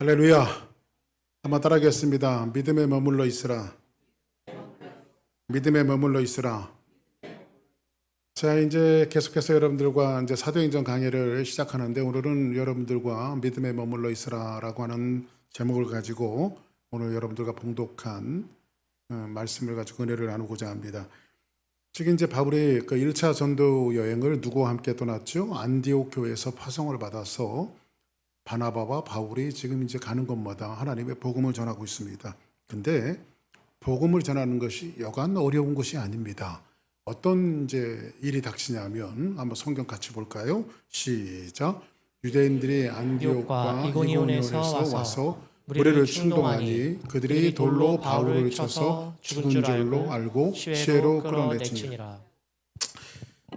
할렐루야. 한번 따라하겠습니다. 믿음에 머물러 있으라. 믿음에 머물러 있으라. 자, 이제 계속해서 여러분들과 이제 사도행전 강의를 시작하는데, 오늘은 여러분들과 믿음에 머물러 있으라라고 하는 제목을 가지고 오늘 여러분들과 봉독한 말씀을 가지고 은혜를 나누고자 합니다. 지금 이제 바울이 그 1차 전도 여행을 누구와 함께 떠났죠? 안디옥 교회에서 파송을 받아서 바나바와 바울이 지금 이제 가는 곳마다 하나님의 복음을 전하고 있습니다. 근데 복음을 전하는 것이 여간 어려운 것이 아닙니다. 어떤 이제 일이 닥치냐면, 한번 성경 같이 볼까요? 시작. 유대인들이 안디옥과 이고니온에서 와서 무리를 충동하니 그들이 돌로 바울을 쳐서 죽은 줄로 알고 시외로 끌어내치니라.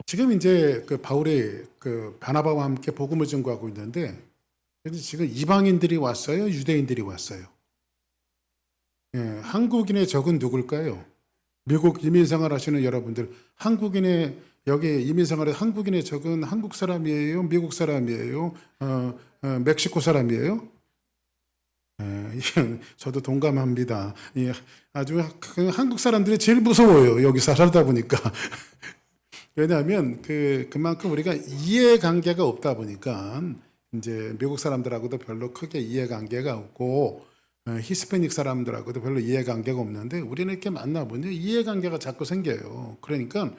지금 이제 그 바울이 그 바나바와 함께 복음을 전구하고 있는데, 지금 이방인들이 왔어요? 유대인들이 왔어요? 예, 한국인의 적은 누굴까요? 미국 이민생활 하시는 여러분들, 한국인의 여기 이민생활에 한국인의 적은 한국 사람이에요? 미국 사람이에요? 멕시코 사람이에요? 예, 저도 동감합니다. 예, 아주 한국 사람들이 제일 무서워요. 여기 살다 보니까. 왜냐하면 그만큼 우리가 이해관계가 없다 보니까 이제 미국 사람들하고도 별로 크게 이해관계가 없고, 히스패닉 사람들하고도 별로 이해관계가 없는데, 우리는 이렇게 만나보면 이해관계가 자꾸 생겨요. 그러니까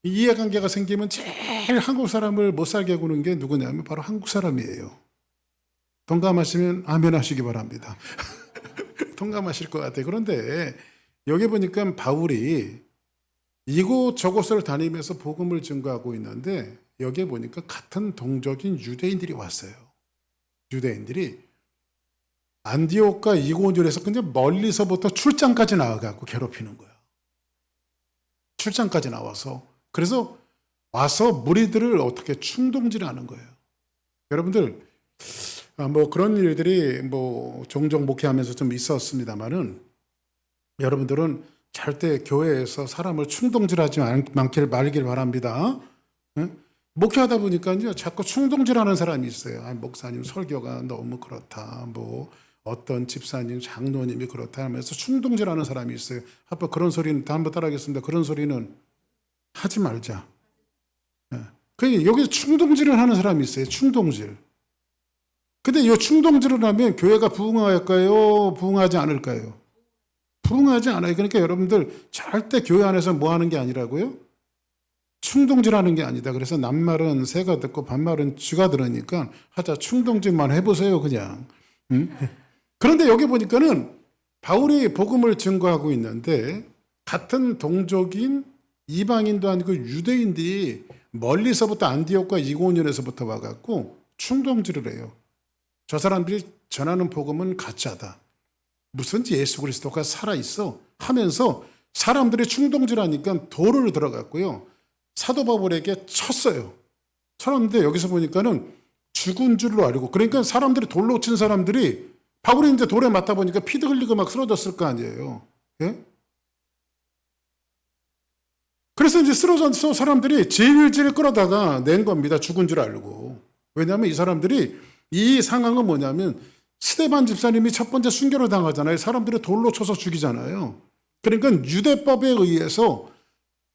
이해관계가 생기면 제일 한국 사람을 못 살게 구는 게 누구냐면 바로 한국 사람이에요. 동감하시면 아멘 하시기 바랍니다. 동감하실 것 같아요. 그런데 여기 보니까 바울이 이곳저곳을 다니면서 복음을 증거하고 있는데, 여기에 보니까 같은 동족인 유대인들이 왔어요. 유대인들이 안디옥과 이고니온에서 그냥 멀리서부터 출장까지 나와갖고 괴롭히는 거야. 출장까지 나와서. 그래서 와서 무리들을 어떻게 충동질하는 거예요. 여러분들, 뭐 그런 일들이 뭐 종종 목회하면서 좀 있었습니다만은, 여러분들은 절대 교회에서 사람을 충동질하지 말길 바랍니다. 응? 목회하다 보니까요, 자꾸 충동질하는 사람이 있어요. 목사님 설교가 너무 그렇다, 뭐 어떤 집사님, 장로님이 그렇다 하면서 충동질하는 사람이 있어요. 한번 그런 소리는 한번 따라하겠습니다. 그런 소리는 하지 말자. 여기 충동질을 하는 사람이 있어요. 충동질. 근데 이 충동질을 하면 교회가 부흥할까요? 부흥하지 않을까요? 부흥하지 않아요. 그러니까 여러분들 절대 교회 안에서 뭐 하는 게 아니라고요? 충동질하는 게 아니다. 그래서 남말은 새가 듣고 반말은 쥐가 들으니까 하자 충동질만 해보세요, 그냥. 그런데 여기 보니까는 바울이 복음을 증거하고 있는데, 같은 동족인 이방인도 아니고 유대인들이 멀리서부터 안디옥과 이고니온에서부터 와갖고 충동질을 해요. 저 사람들이 전하는 복음은 가짜다. 무슨 예수 그리스도가 살아있어 하면서 사람들이 충동질하니까 돌을 들어갔고요. 사도 바울에게 쳤어요. 쳤는데 여기서 보니까는 죽은 줄로 알고, 그러니까 사람들이 돌로 친 사람들이 바울이 이제 돌에 맞다 보니까 피도 흘리고 막 쓰러졌을 거 아니에요. 예? 그래서 이제 쓰러져서 사람들이 질질 끌어다가 낸 겁니다. 죽은 줄 알고. 왜냐하면 이 사람들이, 이 상황은 뭐냐면 스데반 집사님이 첫 번째 순교를 당하잖아요. 사람들이 돌로 쳐서 죽이잖아요. 그러니까 유대법에 의해서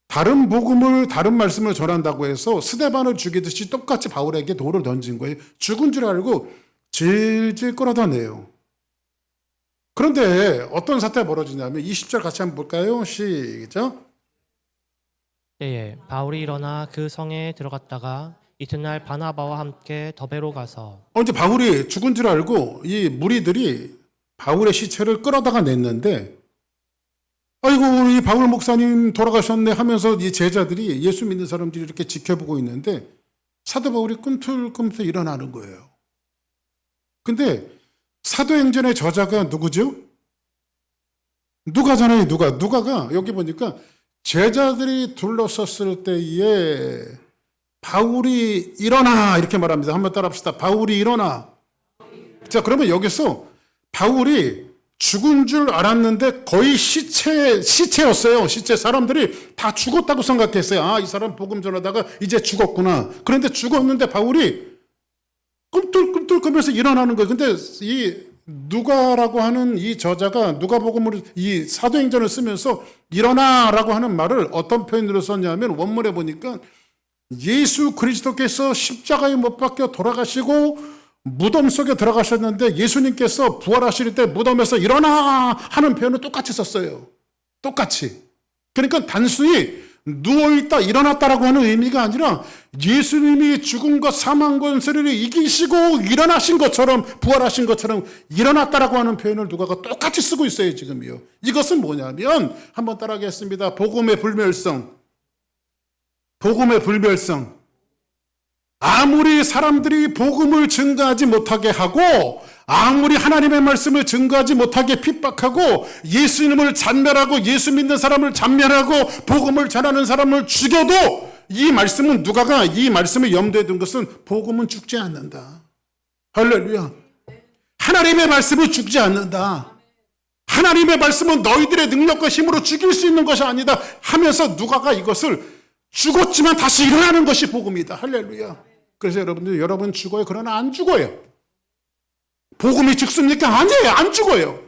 다른 복음을, 다른 말씀을 전한다고 해서 스데반을 죽이듯이 똑같이 바울에게 돌을 던진 거예요. 죽은 줄 알고 질질 끌어다 내요. 그런데 어떤 사태가 벌어지냐면 20절 같이 한번 볼까요? 시작. 때에 바울이 일어나 그 성에 들어갔다가 이튿날 바나바와 함께 더베로 가서, 이제 바울이 죽은 줄 알고 이 무리들이 바울의 시체를 끌어다가 냈는데, 아이고 우리 바울 목사님 돌아가셨네 하면서 이 제자들이, 예수 믿는 사람들이 이렇게 지켜보고 있는데 사도 바울이 꿈틀꿈틀 일어나는 거예요. 근데 사도행전의 저자가 누구죠? 누가잖아요. 누가가 여기 보니까 제자들이 둘러섰을 때에 바울이 일어나 이렇게 말합니다. 한번 따라합시다. 바울이 일어나. 자, 그러면 여기서 바울이 죽은 줄 알았는데 거의 시체였어요. 시체. 사람들이 다 죽었다고 생각했어요. 아, 이 사람 복음 전하다가 이제 죽었구나. 그런데 죽었는데 바울이 꿈틀꿈틀 거면서 일어나는 거예요. 근데 이 누가라고 하는 이 저자가 누가복음을 이 사도행전을 쓰면서 일어나라고 하는 말을 어떤 표현으로 썼냐면 원문에 보니까 예수 그리스도께서 십자가에 못 박혀 돌아가시고 무덤 속에 들어가셨는데 예수님께서 부활하실 때 무덤에서 일어나 하는 표현을 똑같이 썼어요. 똑같이. 그러니까 단순히 누워있다 일어났다라고 하는 의미가 아니라 예수님이 죽음과 사망 권세를 이기시고 일어나신 것처럼 부활하신 것처럼 일어났다라고 하는 표현을 누가가 똑같이 쓰고 있어요 지금요. 이것은 뭐냐면 한번 따라하겠습니다. 복음의 불멸성. 복음의 불멸성. 아무리 사람들이 복음을 증거하지 못하게 하고 아무리 하나님의 말씀을 증거하지 못하게 핍박하고 예수님을 잔멸하고 예수 믿는 사람을 잔멸하고 복음을 전하는 사람을 죽여도 이 말씀은 누가가 이 말씀을 염두에 둔 것은 복음은 죽지 않는다. 할렐루야. 하나님의 말씀은 죽지 않는다. 하나님의 말씀은 너희들의 능력과 힘으로 죽일 수 있는 것이 아니다 하면서 누가가 이것을 죽었지만 다시 일어나는 것이 복음이다. 할렐루야. 그래서 여러분들 여러분 죽어요. 그러나 안 죽어요. 복음이 죽습니까? 아니에요. 안 죽어요.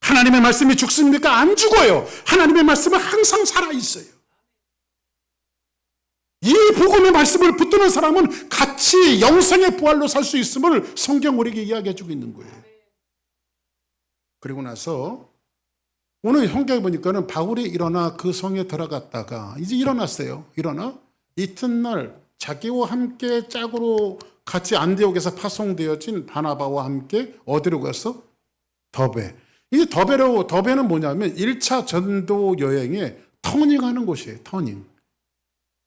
하나님의 말씀이 죽습니까? 안 죽어요. 하나님의 말씀은 항상 살아있어요. 이 복음의 말씀을 붙드는 사람은 같이 영생의 부활로 살 수 있음을 성경 우리에게 이야기해 주고 있는 거예요. 그리고 나서 오늘 성경에 보니까는 바울이 일어나 그 성에 들어갔다가 이제 일어났어요. 일어나 이튿날 자기와 함께 짝으로 같이 안디옥에서 파송되어진 바나바와 함께 어디로 갔어? 더베. 이 더베는 뭐냐면 1차 전도 여행에 터닝하는 곳이에요. 터닝.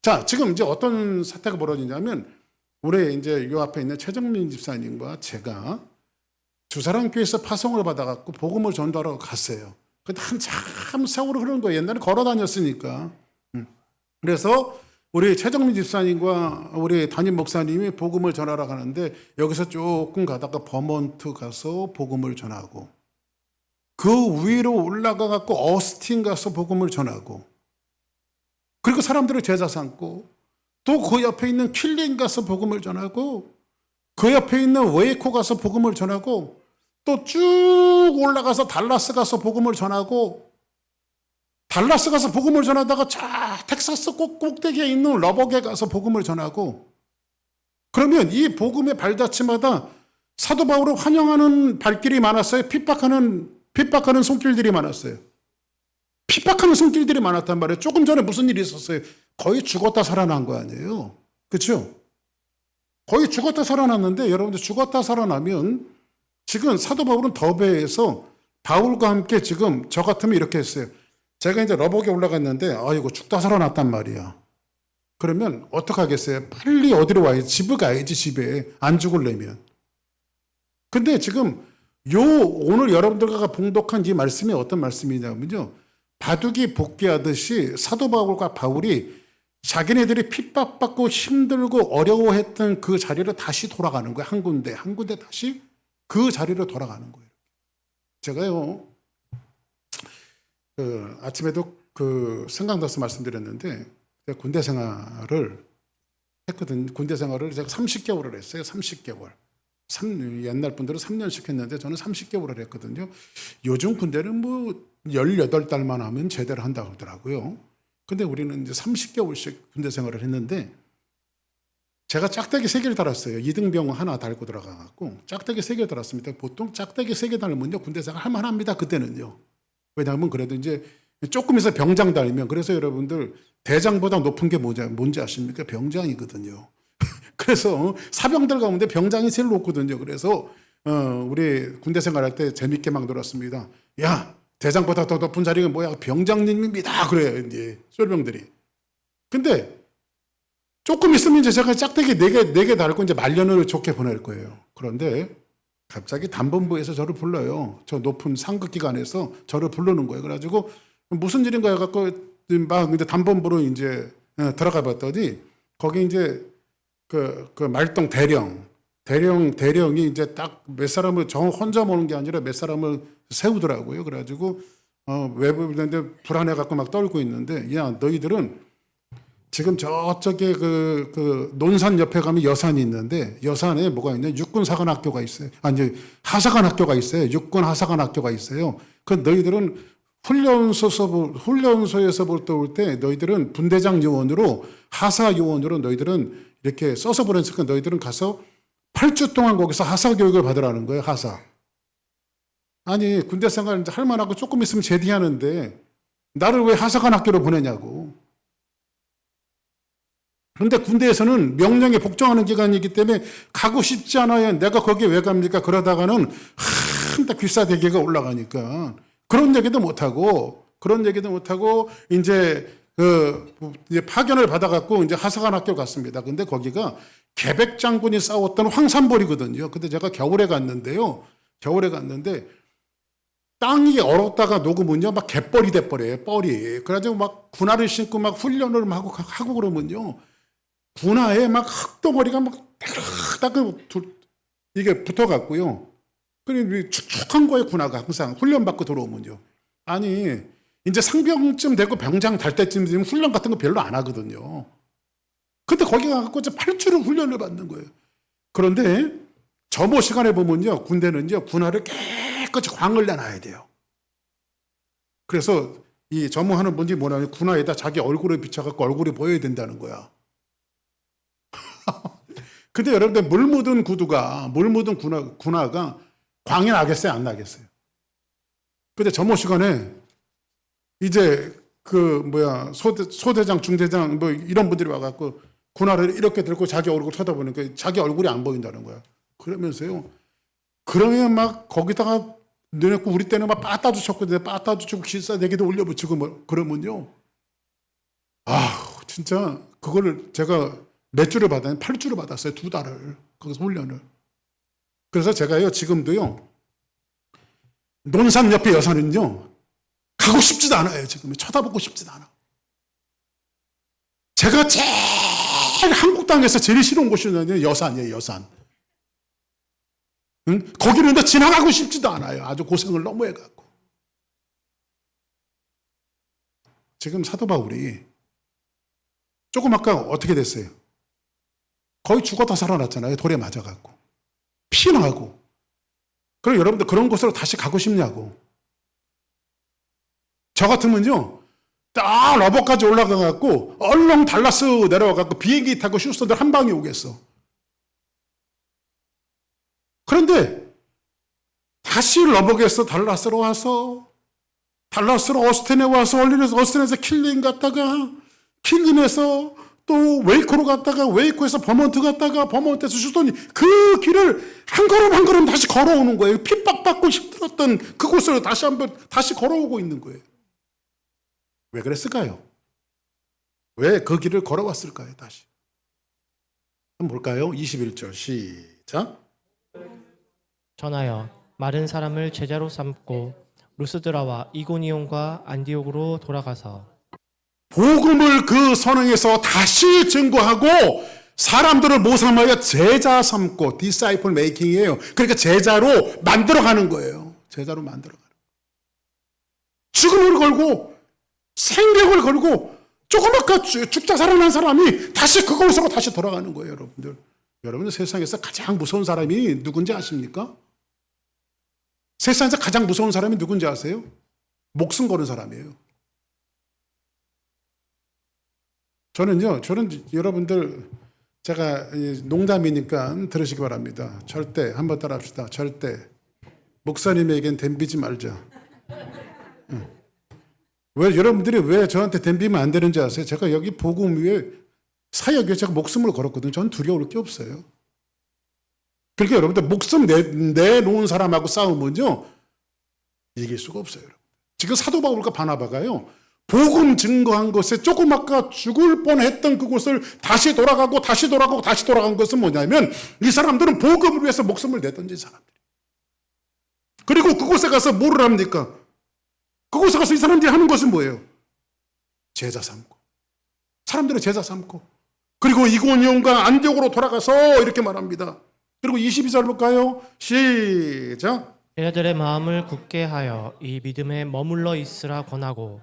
자, 지금 이제 어떤 사태가 벌어지냐면 우리 이제 요 앞에 있는 최정민 집사님과 제가 주사랑교회에서 파송을 받아갖고 복음을 전도하러 갔어요. 근데 한참 세월이 흐르는 거예요. 옛날에 걸어 다녔으니까. 그래서 우리 최정민 집사님과 우리 담임 목사님이 복음을 전하러 가는데 여기서 조금 가다가 버몬트 가서 복음을 전하고 그 위로 올라가 갖고 어스틴 가서 복음을 전하고 그리고 사람들을 제자 삼고 또 그 옆에 있는 킬린 가서 복음을 전하고 그 옆에 있는 웨이코 가서 복음을 전하고 또 쭉 올라가서 달라스 가서 복음을 전하고 달라스 가서 복음을 전하다가 자 텍사스 꼭대기에 있는 러버게 가서 복음을 전하고 그러면 이 복음의 발자취마다 사도 바울을 환영하는 발길이 많았어요. 핍박하는 손길들이 많았어요. 핍박하는 손길들이 많았단 말이에요. 조금 전에 무슨 일이 있었어요? 거의 죽었다 살아난 거 아니에요. 그렇죠? 거의 죽었다 살아났는데 여러분들 죽었다 살아나면 지금 사도 바울은 더베에서 바울과 함께 지금 저 같으면 이렇게 했어요. 제가 이제 러버게 올라갔는데 아이고 죽다 살아났단 말이야. 그러면 어떡하겠어요? 빨리 어디로 와야지? 집에 가야지. 집에 안 죽을려면. 근데 지금 오늘 여러분들과 봉독한 이 말씀이 어떤 말씀이냐면요. 바둑이 복귀하듯이 사도 바울과 바울이 자기네들이 핍박받고 힘들고 어려워했던 그 자리로 다시 돌아가는 거예요. 한 군데 다시 그 자리로 돌아가는 거예요. 제가요. 아침에도 생각나서 말씀드렸는데 군대 생활을 했거든요. 군대 생활을 제가 30개월을 했어요. 30개월. 옛날 분들은 3년씩 했는데 저는 30개월을 했거든요. 요즘 군대는 뭐 18달만 하면 제대로 한다고 하더라고요. 근데 우리는 이제 30개월씩 군대 생활을 했는데 제가 짝대기 3개를 달았어요. 이등병 하나 달고 들어가갖고 짝대기 3개 달았습니다. 보통 짝대기 3개 달면요 군대 생활 할만합니다. 그때는요. 왜냐하면 그래도 이제 조금 있어 병장 달면 그래서 여러분들 대장보다 높은 게 뭔지 아십니까? 병장이거든요. 그래서 사병들 가운데 병장이 제일 높거든요. 그래서 우리 군대 생활할 때 재밌게 막 놀았습니다. 야 대장보다 더 높은 자리가 뭐야? 병장님입니다. 그래요 이제 쏠병들이. 근데 조금 있으면 이제 제가 짝대기 4개 달고 이제 말년을 좋게 보낼 거예요. 그런데 갑자기 담번부에서 저를 불러요. 저 높은 상급 기관에서 저를 부르는 거예요. 그래가지고 무슨 일인가 해갖고 막 이제 담번부로 이제 들어가 봤더니 거기 이제 그 말동 대령이 이제 딱 몇 사람을 저 혼자 모는 게 아니라 몇 사람을 세우더라고요. 그래가지고 외부인데 불안해갖고 막 떨고 있는데 야 너희들은 지금 저쪽에 그 논산 옆에 가면 여산이 있는데 여산에 뭐가 있냐? 육군 사관학교가 있어요. 아니 하사관학교가 있어요. 육군 하사관학교가 있어요. 그 너희들은 훈련소에서 볼 때 너희들은 분대장 요원으로 하사 요원으로 너희들은 이렇게 써서 보냈으니까 너희들은 가서 8주 동안 거기서 하사 교육을 받으라는 거예요. 하사. 아니 군대 생활 이제 할 만하고 조금 있으면 제대하는데 나를 왜 하사관학교로 보내냐고. 그런데 군대에서는 명령에 복종하는 기간이기 때문에 가고 싶지 않아요. 내가 거기에 왜 갑니까? 그러다가는 한다 귀싸대기가 올라가니까 그런 얘기도 못하고 이제 이제 파견을 받아갖고 이제 하사관학교 갔습니다. 근데 거기가 계백 장군이 싸웠던 황산벌이거든요. 근데 제가 겨울에 갔는데요. 땅이 얼었다가 녹으면요, 막 갯벌이 돼버려요, 뻘이. 그래가지고 막 군화를 신고 막 훈련을 하고 그러면요, 군화에 막 흙덩어리가 막 따끈따끈 이게 붙어갖고요. 그리고 축축한 거예요, 군화가 항상. 훈련받고 들어오면요. 아니, 이제 상병쯤 되고 병장 달 때쯤 되면 훈련 같은 거 별로 안 하거든요. 근데 거기 가갖고 이제 8주를 훈련을 받는 거예요. 그런데 점호 시간에 보면요, 군대는요, 군화를 깨끗이 광을 내놔야 돼요. 그래서 이 점호하는 분이 뭐냐면 군화에다 자기 얼굴을 비춰갖고 얼굴이 보여야 된다는 거야. 근데 여러분들 물 묻은 군화가 광이 나겠어요? 안 나겠어요? 근데 점호 시간에 이제 소대장, 중대장 뭐 이런 분들이 와갖고 군화를 이렇게 들고 자기 얼굴 쳐다보니까 자기 얼굴이 안 보인다는 거야. 그러면서요. 그러면 막 거기다가 너네고 우리 때는 막 빠따도 쳤고 빠따도 치고 기싸대기도 올려붙이고 뭐 그러면요. 아 진짜 그거를 제가 몇 주를 받았냐? 8주를 받았어요. 2달을. 거기서 훈련을. 그래서 제가요 지금도요 논산 옆에 여산은요 가고 싶지도 않아요. 지금 쳐다보고 싶지도 않아. 제가 제일 한국 땅에서 제일 싫은 곳이 여산이에요. 여산. 응? 거기는 더 지나가고 싶지도 않아요. 아주 고생을 너무 해갖고. 지금 사도 바울이 조금 아까 어떻게 됐어요? 거의 죽었다 살아났잖아요. 돌에 맞아갖고. 피나고. 그럼 여러분들 그런 곳으로 다시 가고 싶냐고. 저 같으면요. 딱 러버까지 올라가갖고 얼렁 달라스 내려와갖고 비행기 타고 휴스턴들 한 방에 오겠어. 그런데 다시 러버에서 달라스로 와서 달라스로 어스틴에 와서 어스틴에서 킬린 갔다가 킬린에서 또 웨이코로 갔다가 웨이코에서 버먼트 갔다가 버먼트에서 휴스턴이 그 길을 한 걸음 한 걸음 다시 걸어오는 거예요. 핍박받고 힘들었던 그곳으로 다시 걸어오고 있는 거예요. 왜 그랬을까요? 왜 그 길을 걸어왔을까요? 다시 한번 볼까요? 21절 시작. 전하여 마른 사람을 제자로 삼고 루스드라와 이고니온과 안디옥으로 돌아가서 복음을 그 선행에서 다시 증거하고 사람들을 모sam하여 제자 삼고 디사이플 메이킹이에요. 그러니까 제자로 만들어가는 거예요. 제자로 만들어가는 거예요. 죽음을 걸고 생명을 걸고 조금 아까 죽자 살아난 사람이 다시 그곳으로 다시 돌아가는 거예요. 여러분들 세상에서 가장 무서운 사람이 누군지 아십니까? 세상에서 가장 무서운 사람이 누군지 아세요? 목숨 거는 사람이에요. 저는 여러분들 제가 농담이니까 들으시기 바랍니다. 절대 한번 따라합시다. 절대 목사님에겐 덤비지 말자. 왜 여러분들이 왜 저한테 덤비면 안 되는지 아세요? 제가 여기 복음 위에 사역 위에 제가 목숨을 걸었거든요. 저는 두려울 게 없어요. 그러니까 여러분들 목숨 내놓은 사람하고 싸우면요 이길 수가 없어요. 지금 사도 바울과 바나바가요 복음 증거한 것에 조금 아까 죽을 뻔했던 그곳을 다시 돌아가고 다시 돌아가고 다시 돌아간 것은 뭐냐면 이 사람들은 복음을 위해서 목숨을 내던진 사람들. 그리고 그곳에 가서 뭐를 합니까? 그곳에 가서 이 사람들이 하는 것은 뭐예요? 제자 삼고 사람들의 제자 삼고 그리고 이고니온과 안디옥으로 돌아가서 이렇게 말합니다. 그리고 22절 볼까요? 시작. 제자들의 마음을 굳게 하여 이 믿음에 머물러 있으라 권하고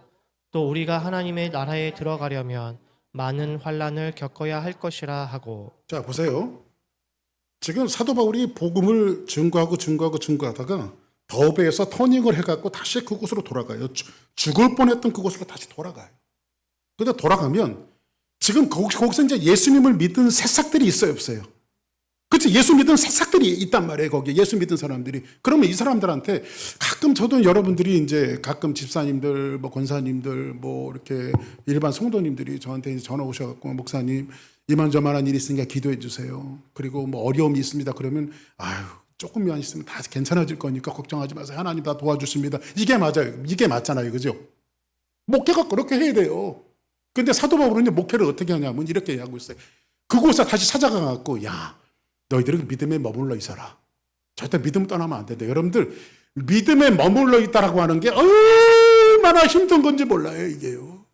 또 우리가 하나님의 나라에 들어가려면 많은 환난을 겪어야 할 것이라 하고. 자, 보세요. 지금 사도 바울이 복음을 증거하다가 더베에서 터닝을 해갖고 다시 그곳으로 돌아가요. 죽을 뻔했던 그곳으로 다시 돌아가요. 근데 돌아가면 지금 거기서 이제 예수님을 믿은 새싹들이 있어요, 없어요? 그치? 예수 믿은 새싹들이 있단 말이에요, 거기에. 예수 믿은 사람들이. 그러면 이 사람들한테 가끔 저도 여러분들이 이제 가끔 집사님들, 뭐 권사님들, 뭐 이렇게 일반 성도님들이 저한테 이제 전화 오셔갖고, 목사님, 이만저만한 일이 있으니까 기도해 주세요. 그리고 뭐 어려움이 있습니다. 그러면, 아유, 조금만 있으면 다 괜찮아질 거니까 걱정하지 마세요. 하나님 다 도와주십니다. 이게 맞아요. 이게 맞잖아요. 그죠? 목회가 그렇게 해야 돼요. 근데 사도 바울은 목회를 어떻게 하냐면 이렇게 하고 있어요. 그곳에 다시 찾아가갖고, 야, 너희들은 믿음에 머물러 있어라. 절대 믿음 떠나면 안 된다. 여러분들, 믿음에 머물러 있다라고 하는 게 얼마나 힘든 건지 몰라요, 이게요.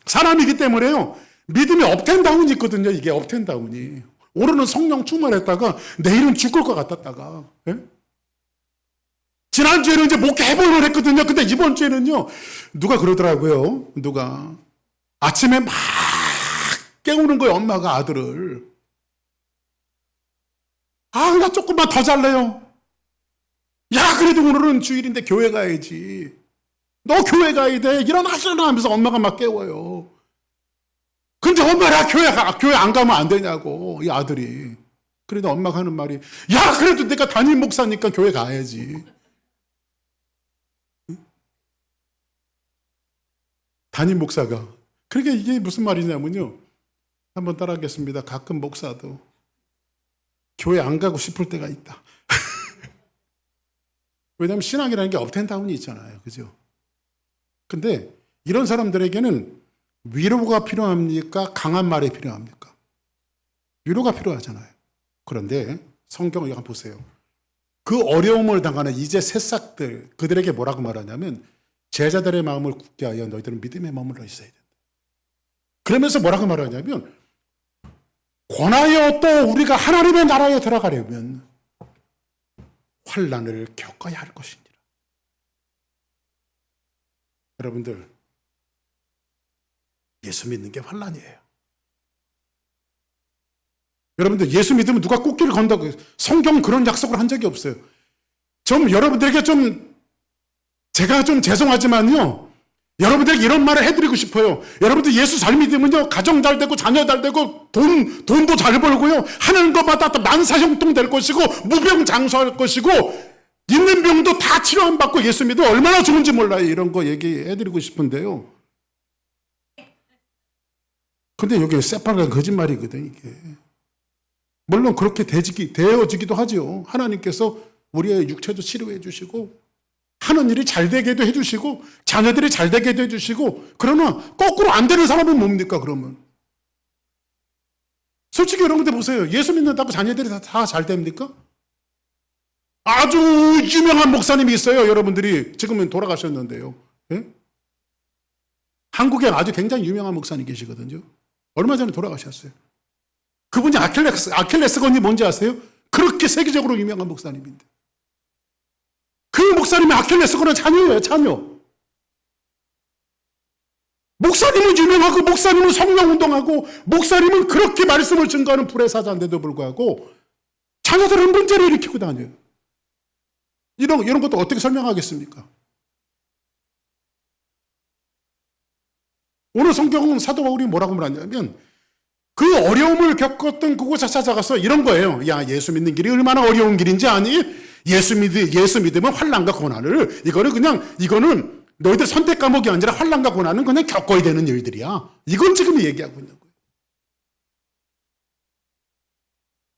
사람이기 때문에요. 믿음이 업텐다운이 있거든요, 이게 업텐다운이. 오늘은 성령 충만했다가 내일은 죽을 것 같았다가. 예? 지난주에는 이제 목회해보려고 했거든요. 근데 이번 주에는요, 누가 그러더라고요. 누가. 아침에 막 깨우는 거예요, 엄마가 아들을. 아, 나 조금만 더 잘래요. 야, 그래도 오늘은 주일인데 교회 가야지. 너 교회 가야 돼. 일어나 하면서 엄마가 막 깨워요. 근데 엄마가 교회 안 가면 안 되냐고, 이 아들이. 그래도 엄마가 하는 말이, 야, 그래도 내가 담임 목사니까 교회 가야지. 담임 목사가. 그러니까 이게 무슨 말이냐면요. 한번 따라하겠습니다. 가끔 목사도 교회 안 가고 싶을 때가 있다. 왜냐하면 신앙이라는 게 업텐다운이 있잖아요. 그죠? 근데 이런 사람들에게는 위로가 필요합니까? 강한 말이 필요합니까? 위로가 필요하잖아요. 그런데 성경을 한번 보세요. 그 어려움을 당하는 이제 새싹들, 그들에게 뭐라고 말하냐면 제자들의 마음을 굳게 하여 너희들은 믿음에 머물러 있어야 된다. 그러면서 뭐라고 말하냐면 권하여 또 우리가 하나님의 나라에 들어가려면 환난을 겪어야 할 것이니라. 여러분들, 예수 믿는 게 환난이에요. 여러분들, 예수 믿으면 누가 꽃길을 건다고 해요. 성경은 그런 약속을 한 적이 없어요. 여러분들에게 제가 죄송하지만요, 여러분들에게 이런 말을 해드리고 싶어요. 여러분들 예수 잘 믿으면요, 가정 잘 되고 자녀 잘 되고 돈도 잘 벌고요, 하는 것마다 만사형통 될 것이고 무병장수할 것이고 있는 병도 다 치료 안 받고 예수 믿으면 얼마나 좋은지 몰라요. 이런 거 얘기해드리고 싶은데요. 근데 여기 새빨간 거짓말이거든, 이게. 물론 그렇게 되어지기도 하죠. 하나님께서 우리의 육체도 치료해 주시고 하는 일이 잘 되게도 해주시고 자녀들이 잘 되게도 해주시고. 그러나 거꾸로 안 되는 사람은 뭡니까 그러면? 솔직히 여러분들 보세요. 예수 믿는다고 자녀들이 다 잘 됩니까? 아주 유명한 목사님이 있어요. 여러분들이 지금은 돌아가셨는데요. 예? 한국에 아주 굉장히 유명한 목사님 계시거든요. 얼마 전에 돌아가셨어요. 그분이 아킬레스건이 뭔지 아세요? 그렇게 세계적으로 유명한 목사님인데. 그 목사님의 아킬레스건은 자녀예요, 자녀. 목사님은 유명하고, 목사님은 성령운동하고, 목사님은 그렇게 말씀을 증거하는 불의 사자인데도 불구하고, 자녀들은 문제를 일으키고 다녀요. 이런 것도 어떻게 설명하겠습니까? 오늘 성경은 사도 바울이 뭐라고 말하냐면, 그 어려움을 겪었던 그곳에 찾아가서 이런 거예요. 야, 예수 믿는 길이 얼마나 어려운 길인지 아니? 예수 믿으면 환난과 고난을, 이거는 너희들 선택 과목이 아니라 환난과 고난은 그냥 겪어야 되는 일들이야. 이건 지금 얘기하고 있는 거예요.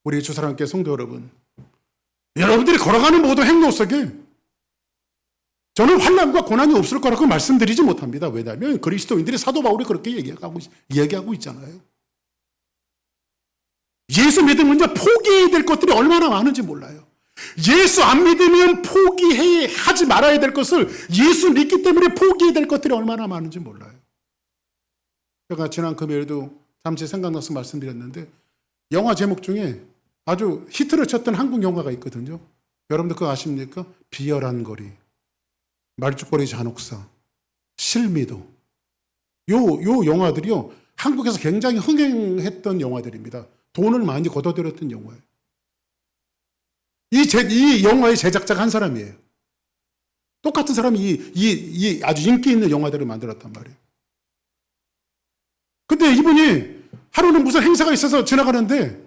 우리 주사랑교회 성도 여러분, 여러분들이 걸어가는 모든 행동 속에 저는 환난과 고난이 없을 거라고 말씀드리지 못합니다. 왜냐하면 그리스도인들이 사도 바울이 그렇게 얘기하고 있잖아요. 예수 믿으면 포기해야 될 것들이 얼마나 많은지 몰라요. 예수 안 믿으면 하지 말아야 될 것을 예수 믿기 때문에 포기해야 될 것들이 얼마나 많은지 몰라요. 제가 지난 금요일도 잠시 생각나서 말씀드렸는데, 영화 제목 중에 아주 히트를 쳤던 한국 영화가 있거든요. 여러분들 그거 아십니까? 비열한 거리, 말죽거리 잔혹사, 실미도. 요 영화들이요. 한국에서 굉장히 흥행했던 영화들입니다. 돈을 많이 걷어들였던 영화예요. 이 영화의 제작자가 한 사람이에요. 똑같은 사람이 이 아주 인기 있는 영화들을 만들었단 말이에요. 근데 이분이 하루는 무슨 행사가 있어서 지나가는데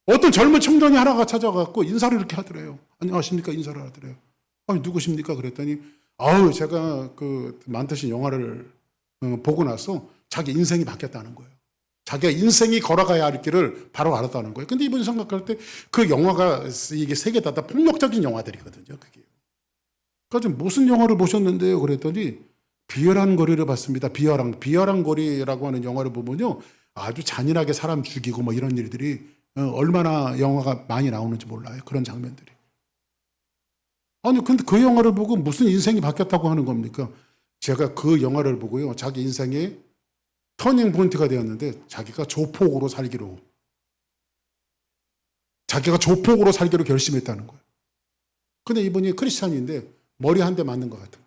어떤 젊은 청년이 하나가 찾아가고 인사를 이렇게 하더래요. 안녕하십니까? 인사를 하더래요. 아니, 누구십니까? 그랬더니, 제가 그 만드신 영화를 보고 나서 자기 인생이 바뀌었다는 거예요. 자기가 인생이 걸어가야 할 길을 바로 알았다는 거예요. 근데 이분이 생각할 때 그 영화가 이게 세계 다 폭력적인 영화들이거든요. 그게. 그래서 무슨 영화를 보셨는데요? 그랬더니 비열한 거리를 봤습니다. 비열한 거리라고 하는 영화를 보면요. 아주 잔인하게 사람 죽이고 뭐 이런 일들이 얼마나 영화가 많이 나오는지 몰라요. 그런 장면들이. 아니, 근데 그 영화를 보고 무슨 인생이 바뀌었다고 하는 겁니까? 제가 그 영화를 보고요. 자기 인생의 터닝 포인트가 되었는데 자기가 조폭으로 살기로 결심했다는 거예요. 근데 이분이 크리스찬인데 머리 한 대 맞는 것 같은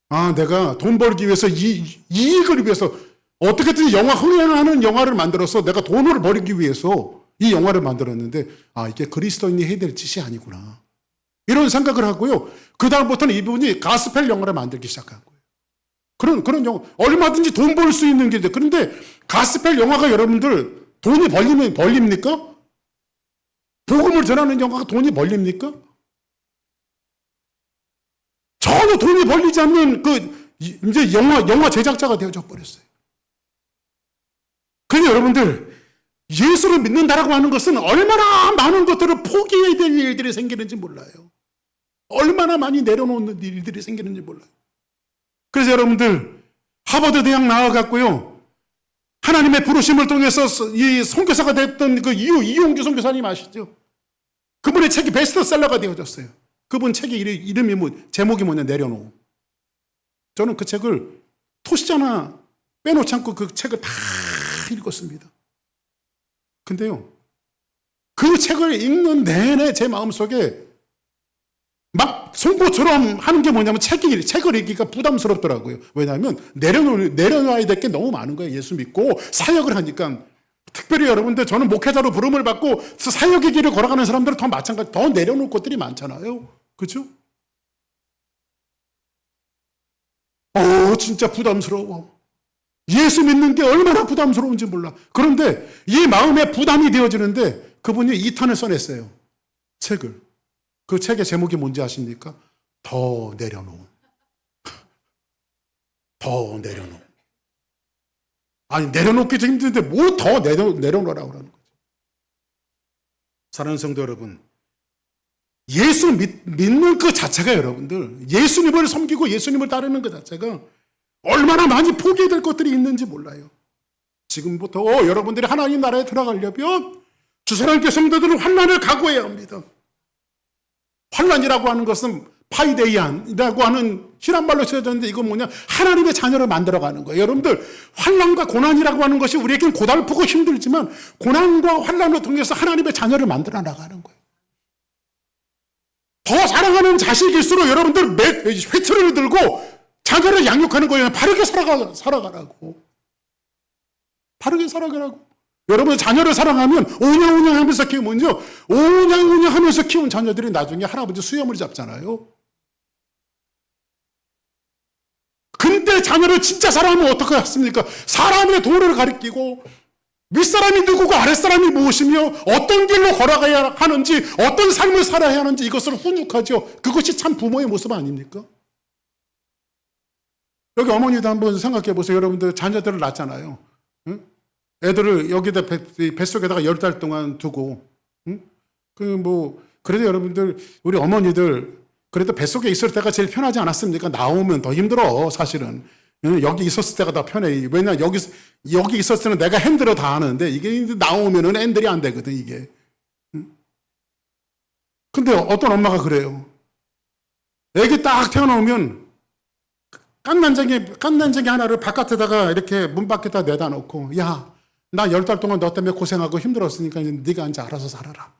거예요. 내가 돈 벌기 위해서 이익을 위해서 어떻게든 흥행하는 영화를 만들어서 내가 돈을 벌기 위해서 이 영화를 만들었는데 이게 그리스도인이 해야 될 짓이 아니구나. 이런 생각을 하고요. 그다음부터는 이분이 가스펠 영화를 만들기 시작한 거예요. 그런 영화. 얼마든지 돈 벌 수 있는 게 그런데 가스펠 영화가 여러분들 돈이 벌립니까? 복음을 전하는 영화가 돈이 벌립니까? 전혀 돈이 벌리지 않는 이제 영화 제작자가 되어져 버렸어요. 그런데 여러분들, 예수를 믿는다라고 하는 것은 얼마나 많은 것들을 포기해야 될 일들이 생기는지 몰라요. 얼마나 많이 내려놓는 일들이 생기는지 몰라요. 그래서 여러분들, 하버드 대학 나와갖고요, 하나님의 부르심을 통해서 이 선교사가 됐던 그 이용규 선교사님 아시죠? 그분의 책이 베스트셀러가 되어졌어요. 그분 책의 이름이 제목이 내려놓음. 저는 그 책을 토시 하나 빼놓지 않고 그 책을 다 읽었습니다. 근데요, 그 책을 읽는 내내 제 마음속에 막 송포처럼 하는 게 뭐냐면 책을 읽기가 부담스럽더라고요. 왜냐하면 내려놔야 될 게 너무 많은 거예요. 예수 믿고 사역을 하니까. 특별히 여러분들, 저는 목회자로 부름을 받고 사역의 길을 걸어가는 사람들은 더 내려놓을 것들이 많잖아요. 그렇죠? 진짜 부담스러워. 예수 믿는 게 얼마나 부담스러운지 몰라. 그런데 이 마음에 부담이 되어지는데 그분이 2탄을 써냈어요. 책을. 그 책의 제목이 뭔지 아십니까? 더 내려놓음. 더 내려놓음. 아니, 내려놓기도 힘든데 뭐 더 내려놓으라고 그러는 거죠. 사랑하는 성도 여러분, 예수 믿는 그 자체가 여러분들, 예수님을 섬기고 예수님을 따르는 그 자체가 얼마나 많이 포기해야 될 것들이 있는지 몰라요. 지금부터 여러분들이 하나님 나라에 들어가려면 주사랑교회 성도들은 환난을 각오해야 합니다. 환난이라고 하는 것은 파이데이안이라고 하는 히란말로 쓰여졌는데 이건 뭐냐? 하나님의 자녀를 만들어가는 거예요. 여러분들, 환난과 고난이라고 하는 것이 우리에겐 고달프고 힘들지만 고난과 환난을 통해서 하나님의 자녀를 만들어 나가는 거예요. 더 사랑하는 자식일수록 여러분들 회초리를 들고 자녀를 양육하는 거예요. 바르게 살아가라고. 바르게 살아가라고. 여러분 자녀를 사랑하면 오냐오냐 하면서 키우면요. 오냐오냐 하면서 키운 자녀들이 나중에 할아버지 수염을 잡잖아요. 근데 자녀를 진짜 사랑하면 어떻게 했습니까? 사람의 도를 가리키고 윗사람이 누구고 아랫사람이 무엇이며 어떤 길로 걸어가야 하는지 어떤 삶을 살아야 하는지 이것을 훈육하죠. 그것이 참 부모의 모습 아닙니까? 여기 어머니도 한번 생각해 보세요. 여러분들 자녀들을 낳잖아요. 응? 애들을 여기다 뱃속에다가 10달 동안 두고, 응? 그래도 여러분들, 우리 어머니들, 그래도 뱃속에 있을 때가 제일 편하지 않았습니까? 나오면 더 힘들어, 사실은. 응? 여기 있었을 때가 더 편해. 왜냐, 여기 있었을 때는 내가 핸들을 다 하는데, 이게 나오면은 핸들이 안 되거든, 이게. 응? 근데 어떤 엄마가 그래요. 애기 딱 태어나오면, 깐난쟁이 하나를 바깥에다가 이렇게 문 밖에다 내다 놓고, 야, 나 10달 동안 너 때문에 고생하고 힘들었으니까 이제 네가 이제 알아서 살아라.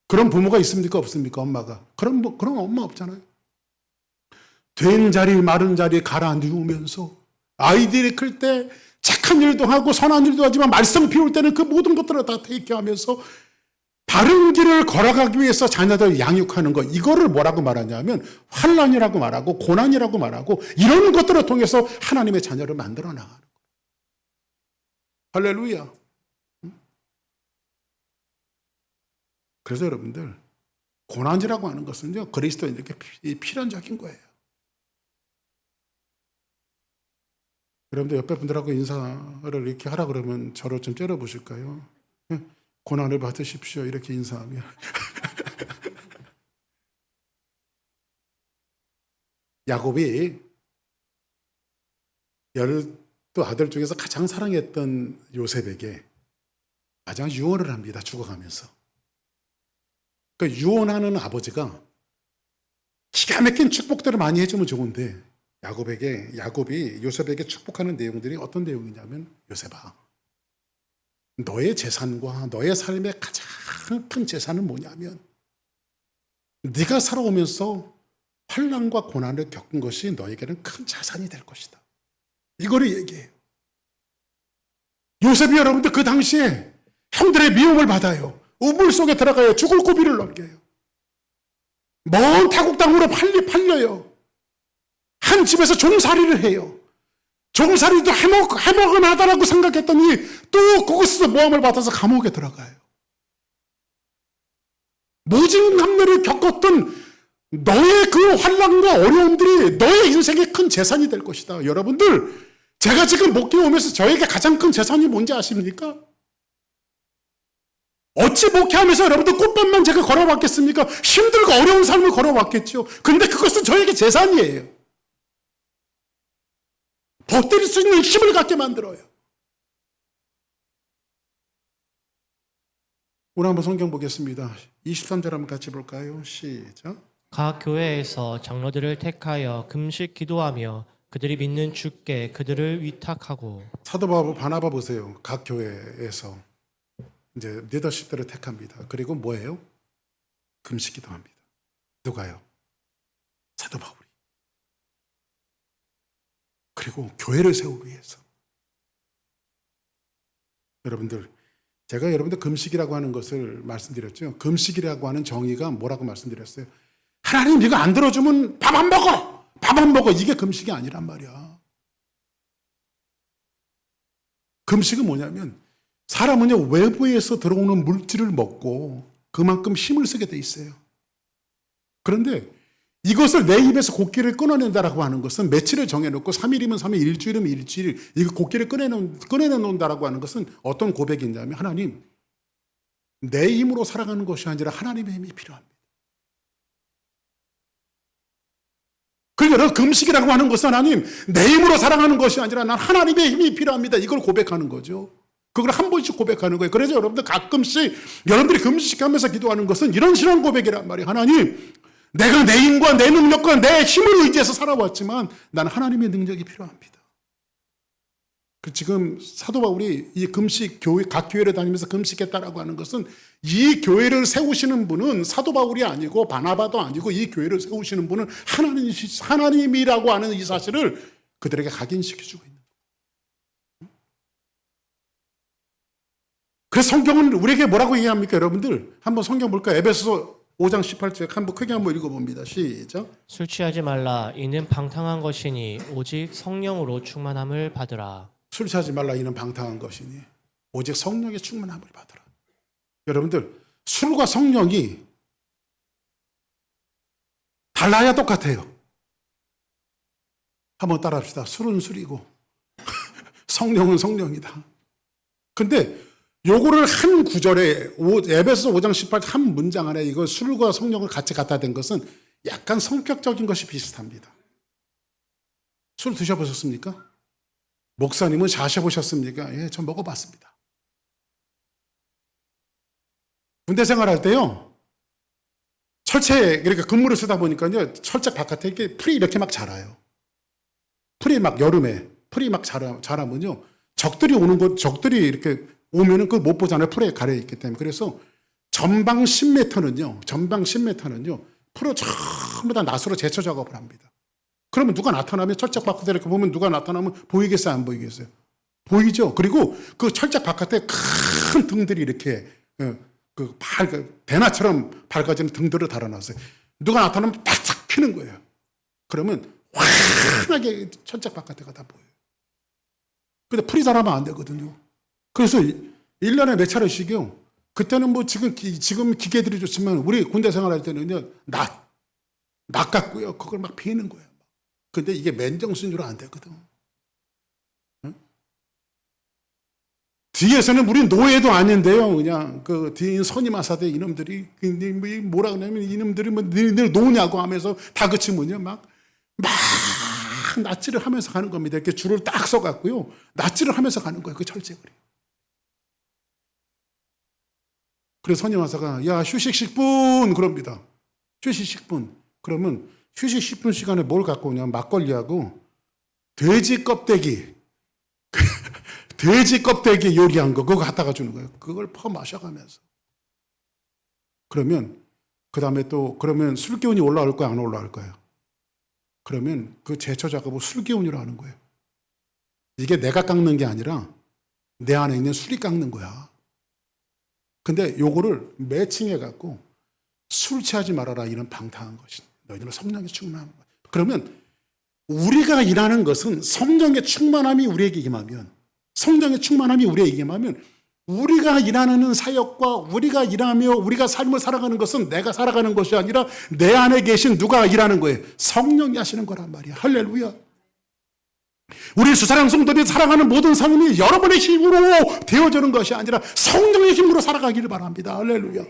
그런 부모가 있습니까? 없습니까? 엄마가. 그런 엄마 없잖아요. 된 자리 마른 자리 갈아 누우면서 아이들이 클 때 착한 일도 하고 선한 일도 하지만 말썽 피울 때는 그 모든 것들을 다 대기하면서 바른 길을 걸어가기 위해서 자녀들 양육하는 것, 이거를 뭐라고 말하냐면 환난이라고 말하고 고난이라고 말하고 이런 것들을 통해서 하나님의 자녀를 만들어 나가는 거예요. 할렐루야. 그래서 여러분들 고난이라고 하는 것은요 그리스도인에게 필연적인 거예요. 여러분들 옆에 분들하고 인사를 이렇게 하라 그러면 저를 좀 째려보실까요? 고난을 받으십시오 이렇게 인사하면. 야곱이 12 아들 중에서 가장 사랑했던 요셉에게 마지막 유언을 합니다. 죽어가면서. 그 유언하는 아버지가 기가 막힌 축복들을 많이 해주면 좋은데 야곱이 요셉에게 축복하는 내용들이 어떤 내용이냐면, 요셉아, 너의 재산과 너의 삶의 가장 큰 재산은 뭐냐면 네가 살아오면서 환난과 고난을 겪은 것이 너에게는 큰 자산이 될 것이다. 이거를 얘기해요. 요셉이 여러분들 그 당시에 형들의 미움을 받아요. 우물 속에 들어가요. 죽을 고비를 넘겨요. 먼 타국 땅으로 팔려요. 한 집에서 종살이를 해요. 종살이도 해먹은 하다라고 생각했더니 또 거기서 모함을 받아서 감옥에 들어가요. 모진 남녀를 겪었던 너의 그 환난과 어려움들이 너의 인생의 큰 재산이 될 것이다. 여러분들, 제가 지금 목회 오면서 저에게 가장 큰 재산이 뭔지 아십니까? 어찌 목회하면서 여러분들 꽃밭만 제가 걸어왔겠습니까? 힘들고 어려운 삶을 걸어왔겠죠. 근데 그것은 저에게 재산이에요. 버틸 수 있는 힘을 갖게 만들어요. 오늘 한번 성경 보겠습니다. 23절 한번 같이 볼까요? 시작. 각 교회에서 장로들을 택하여 금식 기도하며 그들이 믿는 주께 그들을 위탁하고. 사도 바나바 보세요. 각 교회에서 이제 리더십들을 택합니다. 그리고 뭐예요? 금식 기도합니다. 누가요? 사도 바울이. 그리고 교회를 세우기 위해서. 여러분들, 제가 여러분들 금식이라고 하는 것을 말씀드렸죠. 금식이라고 하는 정의가 뭐라고 말씀드렸어요? 하나님 이거 안 들어주면 밥 안 먹어. 밥 안 먹어. 이게 금식이 아니란 말이야. 금식은 뭐냐면 사람은요 외부에서 들어오는 물질을 먹고 그만큼 힘을 쓰게 돼 있어요. 그런데 이것을 내 입에서 곡기를 끊어낸다라고 하는 것은 며칠을 정해놓고 3일이면 3일, 일주일이면 일주일, 이거 곡기를 꺼내놓는다라고 하는 것은 어떤 고백이냐면, 하나님, 내 힘으로 살아가는 것이 아니라 하나님의 힘이 필요합니다. 그러니까 금식이라고 하는 것은 하나님, 내 힘으로 살아가는 것이 아니라 난 하나님의 힘이 필요합니다. 이걸 고백하는 거죠. 그걸 한 번씩 고백하는 거예요. 그래서 여러분들 가끔씩 여러분들이 금식하면서 기도하는 것은 이런 신앙 고백이란 말이에요. 하나님, 내가 내 힘과 내 능력과 내 힘을 의지해서 살아왔지만 나는 하나님의 능력이 필요합니다. 지금 사도 바울이 이 금식 교회, 각 교회를 다니면서 금식했다라고 하는 것은 이 교회를 세우시는 분은 사도 바울이 아니고 바나바도 아니고 이 교회를 세우시는 분은 하나님이라고 하는 이 사실을 그들에게 각인시켜주고 있는 거예요. 그래서 성경은 우리에게 뭐라고 얘기합니까? 여러분들 한번 성경 볼까요? 에베소서 5장 18절 한번 크게 한번 읽어봅니다. 시작. 술 취하지 말라. 이는 방탕한 것이니 오직 성령으로 충만함을 받으라. 술 취하지 말라. 이는 방탕한 것이니 오직 성령의 충만함을 받으라. 여러분들, 술과 성령이 달라야 똑같아요. 한번 따라합시다. 술은 술이고 성령은 성령이다. 근데 요거를 한 구절에 에베소서 5장 18 한 문장 안에 이거 술과 성령을 같이 갖다 댄 것은 약간 성격적인 것이 비슷합니다. 술 드셔보셨습니까? 목사님은 자셔보셨습니까? 예, 저 먹어봤습니다. 군대 생활할 때요, 철책 이렇게 근무를 쓰다 보니까요, 철책 바깥에 이렇게 풀이 이렇게 막 자라요. 풀이 막 여름에 풀이 막 자라면요, 적들이 이렇게 오면은 그걸 못 보잖아요. 풀에 가려있기 때문에. 그래서 전방 10m는요, 풀을 전부 다 낫으로 제초 작업을 합니다. 그러면 누가 나타나면 철책 바깥에 이렇게 보면 누가 나타나면 보이겠어요? 안 보이겠어요? 보이죠? 그리고 그 철책 바깥에 큰 등들이 이렇게 대나처럼 밝아지는 등들을 달아놨어요. 누가 나타나면 바짝 피는 거예요. 그러면 환하게 철책 바깥에가 다 보여요. 근데 풀이 자라면 안 되거든요. 그래서 1년에 몇 차례씩이요. 그때는 뭐 지금 기계들이 좋지만 우리 군대 생활할 때는요, 낫 같고요. 그걸 막 피는 거예요. 근데 이게 맨정신으로 안 되거든. 응? 뒤에서는 우리 노예도 아닌데요. 그냥 그 뒤에 선임하사대 이놈들이 뭐라 그러냐면 이놈들이 뭐 너희들 노냐고 하면서 다그치면요. 막 낯질을 하면서 가는 겁니다. 이렇게 줄을 딱 서갖고요. 낯질을 하면서 가는 거예요. 그 철책을. 그래서 선임하사가 야 휴식 10분 그럽니다. 휴식 10분. 그러면 휴식 10분 시간에 뭘 갖고 오냐면 막걸리하고 돼지 껍데기 돼지 껍데기 요리한 거 그거 갖다가 주는 거예요. 그걸 퍼 마셔가면서. 그러면 그 다음에 또 그러면 술 기운이 올라올 거야 안 올라올 거예요? 그러면 그 제초 작업을 술 기운이라 하는 거예요. 이게 내가 깎는 게 아니라 내 안에 있는 술이 깎는 거야. 근데 요거를 매칭해 갖고 술 취하지 말아라 이런 방탕한 것이 너희들은 성령의 충만함. 그러면 우리가 일하는 것은 성령의 충만함이 우리에게 임하면 성령의 충만함이 우리에게 임하면 우리가 일하는 사역과 우리가 일하며 우리가 삶을 살아가는 것은 내가 살아가는 것이 아니라 내 안에 계신 누가 일하는 거예요. 성령이 하시는 거란 말이야. 할렐루야. 우리 수사랑 성도들이 살아가는 모든 삶이 여러분의 힘으로 되어지는 것이 아니라 성령의 힘으로 살아가기를 바랍니다. 할렐루야.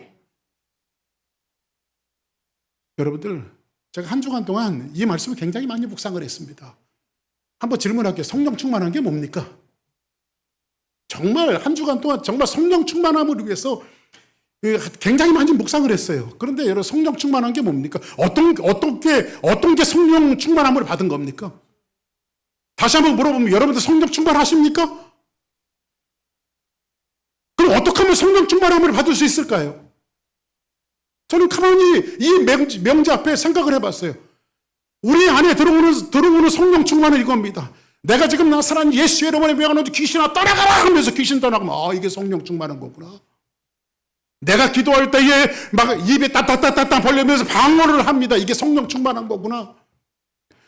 여러분들 제가 한 주간 동안 이 말씀을 굉장히 많이 묵상을 했습니다. 한번 질문할게요. 성령 충만한 게 뭡니까? 정말 한 주간 동안 정말 성령 충만함을 위해서 굉장히 많이 묵상을 했어요. 그런데 여러분 성령 충만한 게 뭡니까? 어떤 게 성령 충만함을 받은 겁니까? 다시 한번 물어보면 여러분들 성령 충만하십니까? 그럼 어떻게 하면 성령 충만함을 받을 수 있을까요? 저는 가만히 이 명제 앞에 생각을 해봤어요. 우리 안에 들어오는 성령 충만은 이겁니다. 내가 지금 나사란 예수 여러분의 명하는 귀신아 떠나가라 하면서 귀신 떠나가면 이게 성령 충만한 거구나. 내가 기도할 때에 막 입에 따따따따따 벌리면서 방언을 합니다. 이게 성령 충만한 거구나.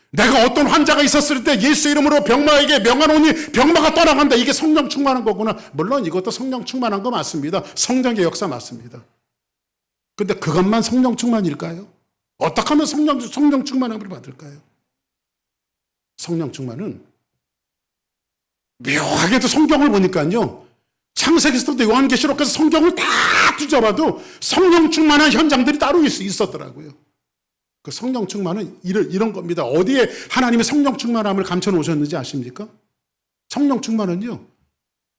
내가 어떤 환자가 있었을 때 예수 이름으로 병마에게 명하노니 병마가 떠나간다. 이게 성령 충만한 거구나. 물론 이것도 성령 충만한 거 맞습니다. 성령의 역사 맞습니다. 근데 그것만 성령 충만일까요? 어떻게 하면 성령 충만함을 받을까요? 성령 충만은 묘하게도 성경을 보니까요. 창세기서부터 요한계시록까지 성경을 다 뒤져봐도 성령 충만한 현장들이 따로 있었더라고요. 그 성령 충만은 이런 겁니다. 어디에 하나님의 성령 충만함을 감춰 놓으셨는지 아십니까? 성령 충만은요.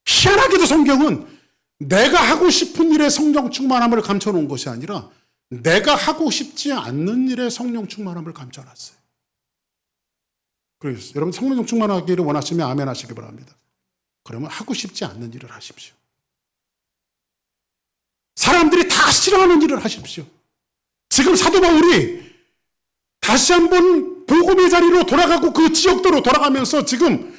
희한하게도 성경은 내가 하고 싶은 일에 성령 충만함을 감춰 놓은 것이 아니라 내가 하고 싶지 않는 일에 성령 충만함을 감춰 놨어요. 그래서 여러분 성령 충만하기를 원하시면 아멘 하시기 바랍니다. 그러면 하고 싶지 않는 일을 하십시오. 사람들이 다 싫어하는 일을 하십시오. 지금 사도 바울이 다시 한번 복음의 자리로 돌아가고 그 지역도로 돌아가면서 지금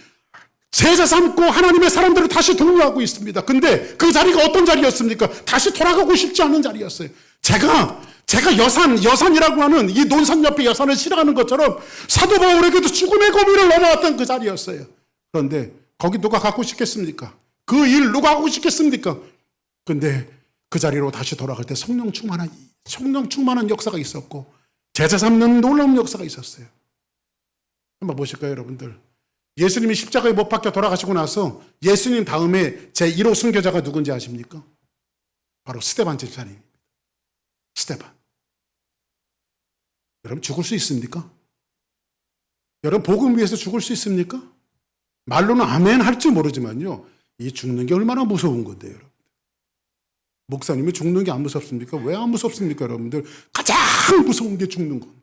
제자 삼고 하나님의 사람들을 다시 독려하고 있습니다. 근데 그 자리가 어떤 자리였습니까? 다시 돌아가고 싶지 않은 자리였어요. 제가 여산이라고 하는 이 논산 옆에 여산을 싫어하는 것처럼 사도 바울에게도 죽음의 고비를 넘어왔던 그 자리였어요. 그런데 거기 누가 갖고 싶겠습니까? 그 일 누가 하고 싶겠습니까? 근데 그 자리로 다시 돌아갈 때 성령 충만한 역사가 있었고 제자 삼는 놀라운 역사가 있었어요. 한번 보실까요, 여러분들? 예수님이 십자가에 못 박혀 돌아가시고 나서 예수님 다음에 제1호 순교자가 누군지 아십니까? 바로 스데반 집사님입니다. 스데반. 여러분 죽을 수 있습니까? 여러분 복음 위해서 죽을 수 있습니까? 말로는 아멘 할지 모르지만요. 이 죽는 게 얼마나 무서운 건데요, 여러분. 목사님이 죽는 게 안 무섭습니까? 왜 안 무섭습니까, 여러분들? 가장 무서운 게 죽는 건데.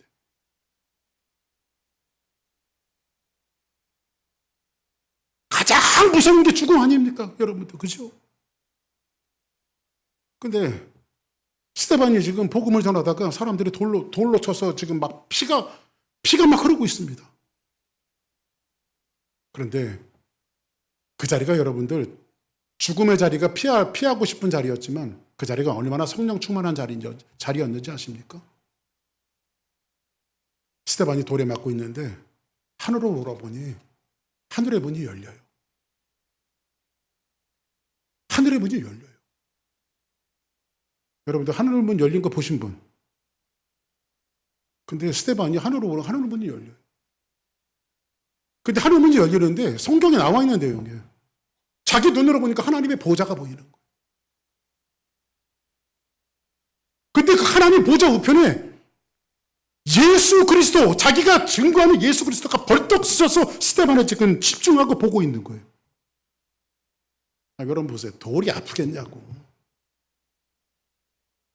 가장 무서운 게 죽음 아닙니까, 여러분들? 그죠? 근데 스데반이 지금 복음을 전하다가 사람들이 돌로 쳐서 지금 막 피가 막 흐르고 있습니다. 그런데 그 자리가 여러분들 죽음의 자리가 피하고 싶은 자리였지만 그 자리가 얼마나 성령 충만한 자리였는지 아십니까? 스데반이 돌에 맞고 있는데 하늘로 돌아보니 하늘의 문이 열려요. 하늘의 문이 열려요. 여러분들 하늘 문 열린 거 보신 분? 근데 스데반이 하늘로 오르고 하늘 문이 열려요. 근데 하늘 문이 열리는데 성경에 나와 있는 내용이에요. 자기 눈으로 보니까 하나님의 보좌가 보이는 거예요. 근데 그 하나님 보좌 우편에 예수 그리스도, 자기가 증거하는 예수 그리스도가 벌떡 서서 스데반을 지금 집중하고 보고 있는 거예요. 여러분 보세요. 돌이 아프겠냐고.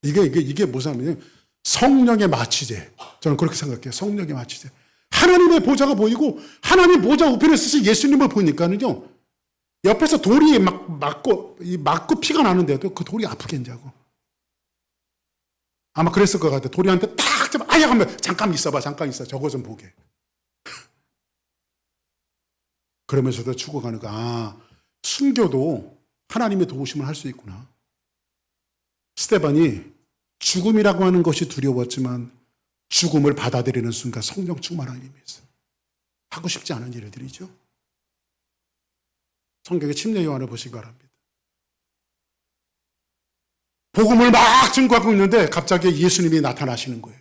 이게 무슨 말이냐면 성령의 마취제. 저는 그렇게 생각해요. 성령의 마취제. 하나님의 보좌가 보이고 하나님 보좌 우편에 쓰신 예수님을 보니까는요. 옆에서 돌이 맞고 피가 나는데도 그 돌이 아프겠냐고. 아마 그랬을 것 같아요. 돌이한테 딱 잡아, 아야 하면 잠깐 있어. 저거 좀 보게. 그러면서도 죽어가는 거. 순교도 하나님의 도우심을 할 수 있구나. 스데반이 죽음이라고 하는 것이 두려웠지만 죽음을 받아들이는 순간 성령 충만한 힘이 있어요. 하고 싶지 않은 일들이죠. 성경의 침례 요한을 보시기 바랍니다. 복음을 막 증거하고 있는데 갑자기 예수님이 나타나시는 거예요.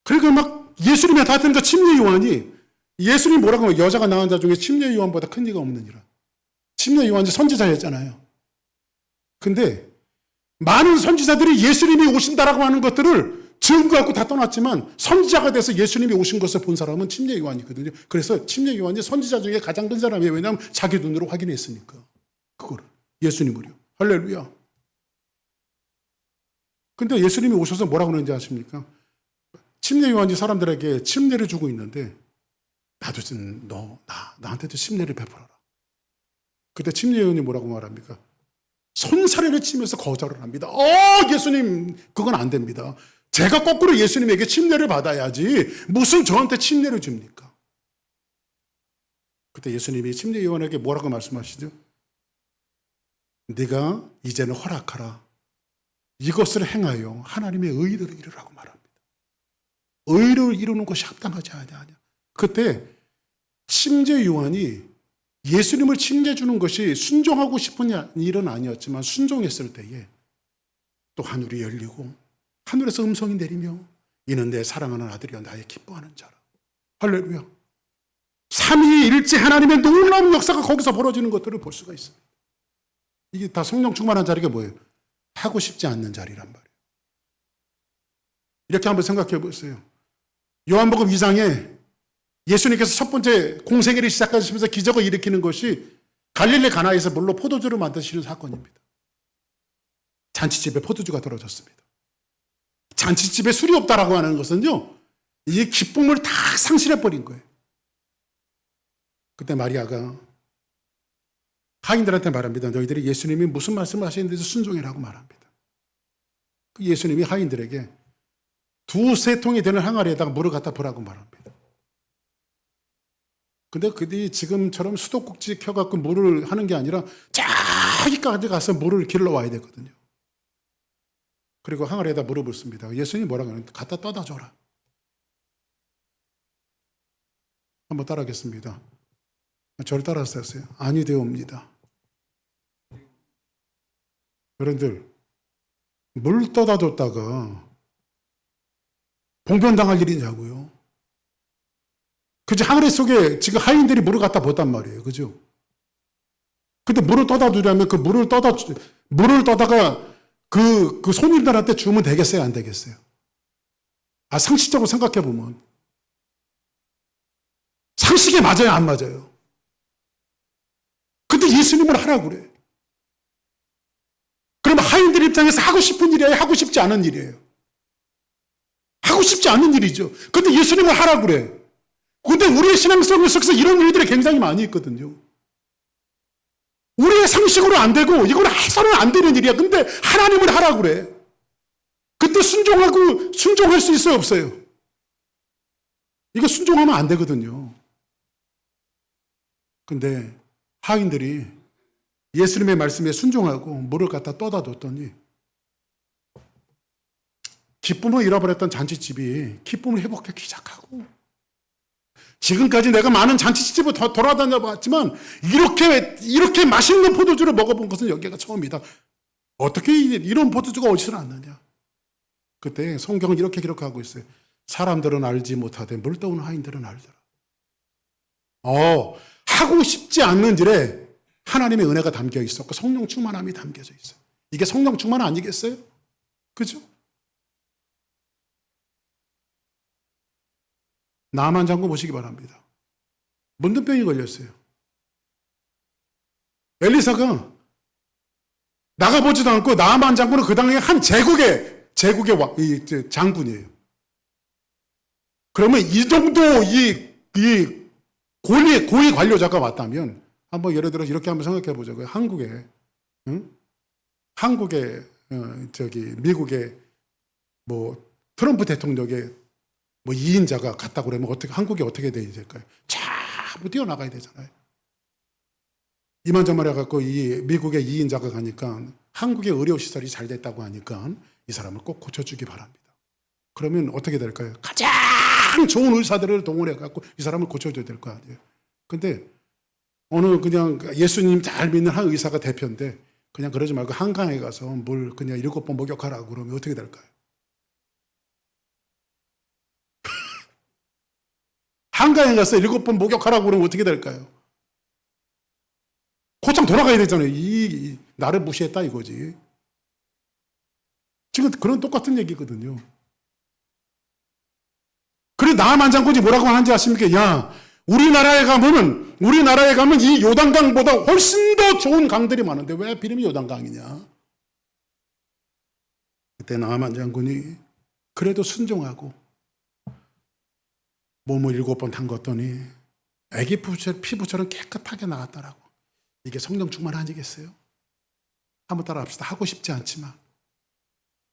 그러니까 막 예수님이 나타나니까 침례 요한이 예수님이 뭐라고 하면 여자가 낳은 자 중에 침례 요한보다 큰 이가 없느니라. 침례 요한이 선지자였잖아요. 근데 많은 선지자들이 예수님이 오신다라고 하는 것들을 증거하고 다 떠났지만 선지자가 돼서 예수님이 오신 것을 본 사람은 침례 요한이거든요. 그래서 침례 요한이 선지자 중에 가장 큰 사람이에요. 왜냐하면 자기 눈으로 확인했으니까. 그거를. 예수님을요. 할렐루야. 근데 예수님이 오셔서 뭐라고 그러는지 아십니까? 침례 요한이 사람들에게 침례를 주고 있는데 나도 나한테도 침례를 베풀어라. 그때 침례 요한이 뭐라고 말합니까? 손사래를 치면서 거절을 합니다. 예수님, 그건 안 됩니다. 제가 거꾸로 예수님에게 침례를 받아야지 무슨 저한테 침례를 줍니까? 그때 예수님이 침례 요한에게 뭐라고 말씀하시죠? 네가 이제는 허락하라. 이것을 행하여 하나님의 의를 이루라고 말합니다. 의를 이루는 것이 합당하지 아니하냐. 그때 침례 요한이 예수님을 침례 주는 것이 순종하고 싶은 일은 아니었지만 순종했을 때에 또 하늘이 열리고 하늘에서 음성이 내리며 이는 내 사랑하는 아들이여 나의 기뻐하는 자라. 할렐루야. 삼위일체 하나님의 놀라운 역사가 거기서 벌어지는 것들을 볼 수가 있습니다. 이게 다 성령 충만한 자리가 뭐예요? 하고 싶지 않는 자리란 말이에요. 이렇게 한번 생각해 보세요. 요한복음 2장에 예수님께서 첫 번째 공생애를 시작하시면서 기적을 일으키는 것이 갈릴리 가나에서 물로 포도주를 만드시는 사건입니다. 잔치집에 포도주가 떨어졌습니다. 잔치집에 술이 없다라고 하는 것은요, 이 기쁨을 다 상실해버린 거예요. 그때 마리아가 하인들한테 말합니다. 너희들이 예수님이 무슨 말씀을 하시는지 순종이라고 말합니다. 그 예수님이 하인들에게 2-3통이 되는 항아리에다가 물을 갖다 부라고 말합니다. 근데 그들이 지금처럼 수도꼭지 켜갖고 물을 하는 게 아니라 저기까지 가서 물을 길러 와야 되거든요. 그리고 항아리에다 물을 붓습니다. 예수님이 뭐라고 하는지 갖다 떠다 줘라. 한번 따라하겠습니다. 저를 따라서 하세요. 아니 되옵니다. 여러분들, 물 떠다 줬다가 봉변당할 일이냐고요. 그죠? 항아리 속에 지금 하인들이 물을 갖다 붓단 말이에요. 그죠? 근데 물을 떠다 두려면 그 물을 떠다가 그 손님들한테 주면 되겠어요? 안 되겠어요? 상식적으로 생각해 보면. 상식에 맞아요? 안 맞아요? 근데 예수님을 하라고 그래. 그러면 하인들 입장에서 하고 싶은 일이에요? 하고 싶지 않은 일이에요? 하고 싶지 않은 일이죠. 근데 예수님을 하라고 그래. 근데 우리의 신앙생활 속에서 이런 일들이 굉장히 많이 있거든요. 우리의 상식으로 안 되고 이걸 해서는 안 되는 일이야. 근데 하나님을 하라고 그래. 그때 순종할 수 있어요? 없어요? 이거 순종하면 안 되거든요. 근데 하인들이 예수님의 말씀에 순종하고 물을 갖다 떠다 뒀더니 기쁨을 잃어버렸던 잔치집이 기쁨을 회복하기 시작하고, 지금까지 내가 많은 잔치집을 돌아다녀 봤지만 이렇게 맛있는 포도주를 먹어본 것은 여기가 처음이다. 어떻게 이런 포도주가 어디서 났느냐. 그때 성경은 이렇게 기록하고 있어요. 사람들은 알지 못하되 물떠온 하인들은 알더라. 하고 싶지 않는지에 하나님의 은혜가 담겨 있었고 성령 충만함이 담겨져 있어요. 이게 성령 충만 아니겠어요? 그죠? 나만 장군 보시기 바랍니다. 문둥병이 걸렸어요. 엘리사가 나가보지도 않고 나만 장군은 그 당시에 한 제국의 장군이에요. 그러면 이 정도 이 고위 관료자가 왔다면 한번 예를 들어 이렇게 한번 생각해 보자고요. 미국의 뭐 트럼프 대통령의 뭐 2인자가 갔다고 그러면 한국이 어떻게 돼야 될까요? 쫙 뛰어나가야 되잖아요. 이만저만 해갖고 이 미국의 2인자가 가니까 한국의 의료시설이 잘 됐다고 하니까 이 사람을 꼭 고쳐주기 바랍니다. 그러면 어떻게 될까요? 가장 좋은 의사들을 동원해갖고 이 사람을 고쳐줘야 될 거 아니에요. 근데 어느 그냥 예수님 잘 믿는 한 의사가 대표인데 그냥 그러지 말고 한강에 가서 물 그냥 7번 목욕하라고 그러면 어떻게 될까요? 한강에 가서 7번 목욕하라고 그러면 어떻게 될까요? 곧장 돌아가야 되잖아요. 나를 무시했다 이거지. 지금 그런 똑같은 얘기거든요. 그래 나만 장군이 뭐라고 하는지 아십니까? 야, 우리나라에 가면 이 요단강보다 훨씬 더 좋은 강들이 많은데 왜 비름이 요단강이냐? 그때 나만 장군이 그래도 순종하고 몸을 7번 담궜더니 애기 피부처럼 깨끗하게 나왔더라고. 이게 성령 충만 아니겠어요? 한번 따라합시다. 하고 싶지 않지만,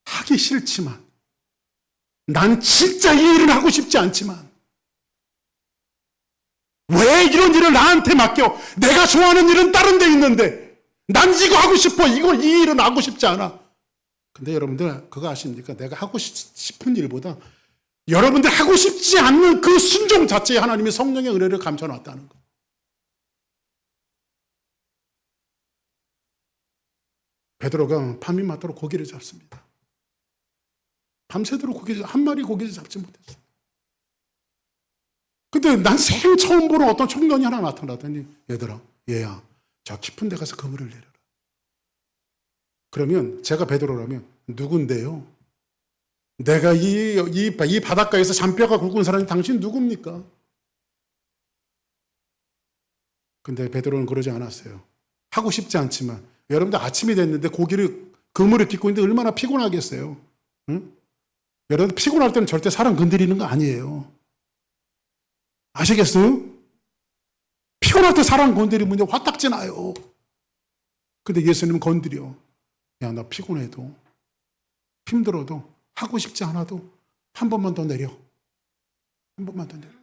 하기 싫지만, 난 진짜 이 일을 하고 싶지 않지만, 왜 이런 일을 나한테 맡겨? 내가 좋아하는 일은 다른 데 있는데 난 이거 하고 싶어. 이 일은 하고 싶지 않아. 근데 여러분들 그거 아십니까? 내가 하고 싶은 일보다 여러분들 하고 싶지 않는 그 순종 자체에 하나님이 성령의 은혜를 감춰놨다는 거. 베드로가 밤이 맞도록 고기를 잡습니다. 밤새도록 한 마리 고기를 잡지 못했어요. 근데 난 생 처음 보는 어떤 청년이 하나 나타나더니 얘들아, 얘야, 저 깊은 데 가서 그물을 내려라. 그러면 제가 베드로라면 누군데요? 내가 이 바닷가에서 잔뼈가 굵은 사람이 당신 누굽니까? 근데 베드로는 그러지 않았어요. 하고 싶지 않지만 여러분들 아침이 됐는데 그물을 딛고 있는데 얼마나 피곤하겠어요? 응? 여러분 피곤할 때는 절대 사람 건드리는 거 아니에요. 아시겠어요? 피곤할 때 사람 건드리면 화딱지 나요. 근데 예수님은 건드려. 야, 나 피곤해도 힘들어도 하고 싶지 않아도 한 번만 더 내려. 한 번만 더 내려.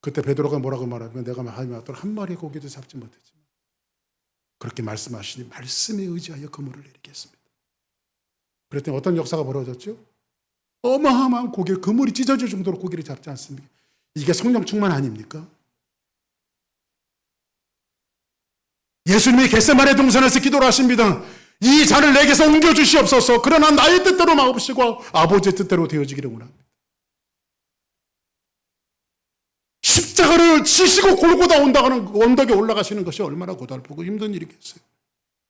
그때 베드로가 뭐라고 말하면 내가 한 마리 고기도 잡지 못했지만 그렇게 말씀하시니 말씀에 의지하여 그물을 내리겠습니다. 그랬더니 어떤 역사가 벌어졌죠? 어마어마한 그물이 찢어질 정도로 고기를 잡지 않습니까? 이게 성령 충만 아닙니까? 예수님이 겟세마네 동산에서 기도를 하십니다. 이 잔을 내게서 옮겨주시옵소서. 그러나 나의 뜻대로 마옵시고 아버지의 뜻대로 되어지기를 원합니다. 십자가를 지시고 골고다 온다는 언덕에 올라가시는 것이 얼마나 고달프고 힘든 일이겠어요.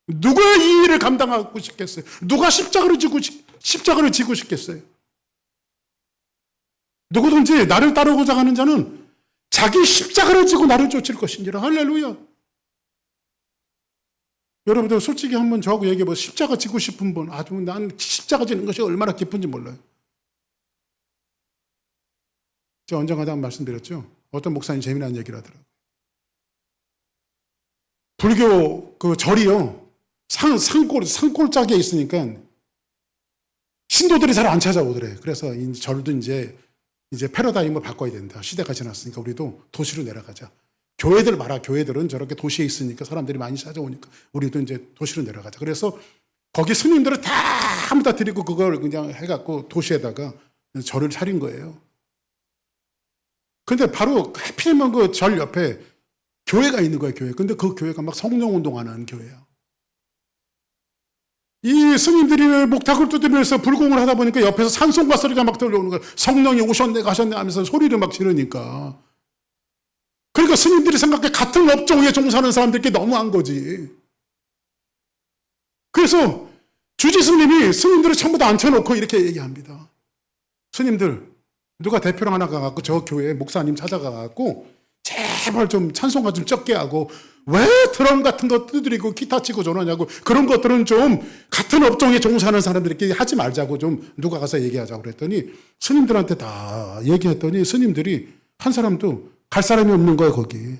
누가 이 일을 감당하고 싶겠어요? 누가 십자가를 지고 싶겠어요? 누구든지 나를 따르고자 하는 자는 자기 십자가를 지고 나를 쫓을 것이니라. 할렐루야. 여러분들 솔직히 한번 저하고 얘기해보세요. 십자가 지고 싶은 분, 아주 난 십자가 지는 것이 얼마나 기쁜지 몰라요. 제가 언젠가 한 말씀드렸죠. 어떤 목사님 재미난 얘기를 하더라고요. 불교 그 절이요, 산골짜기에 있으니까 신도들이 잘 안 찾아오더래. 그래서 이 절도 이제 이제 패러다임을 바꿔야 된다. 시대가 지났으니까 우리도 도시로 내려가자. 교회들 봐라. 교회들은 저렇게 도시에 있으니까 사람들이 많이 찾아오니까 우리도 이제 도시로 내려가자. 그래서 거기 스님들을 다 한번 다 드리고 그걸 그냥 해갖고 도시에다가 절을 차린 거예요. 근데 바로 하필이면 그 절 옆에 교회가 있는 거예요, 교회. 근데 그 교회가 막 성령 운동하는 교회야. 이 스님들이 목탁을 두드리면서 불공을 하다 보니까 옆에서 찬송가 소리가 막 들려오는 거예요. 성령이 오셨네 가셨네 하면서 소리를 막 지르니까. 그러니까 스님들이 생각해 같은 업종에 종사하는 사람들끼리 너무한 거지. 그래서 주지 스님이 스님들을 전부 다 앉혀놓고 이렇게 얘기합니다. 스님들 누가 대표랑 하나 가갖고 저 교회 목사님 찾아가갖고 제발 좀 찬송가 좀 적게 하고 왜 드럼 같은 거 두드리고 기타 치고 저러냐고 그런 것들은 좀 같은 업종에 종사하는 사람들끼리 하지 말자고 좀 누가 가서 얘기하자고 그랬더니 스님들한테 다 얘기했더니 스님들이 한 사람도 갈 사람이 없는 거예요 거기.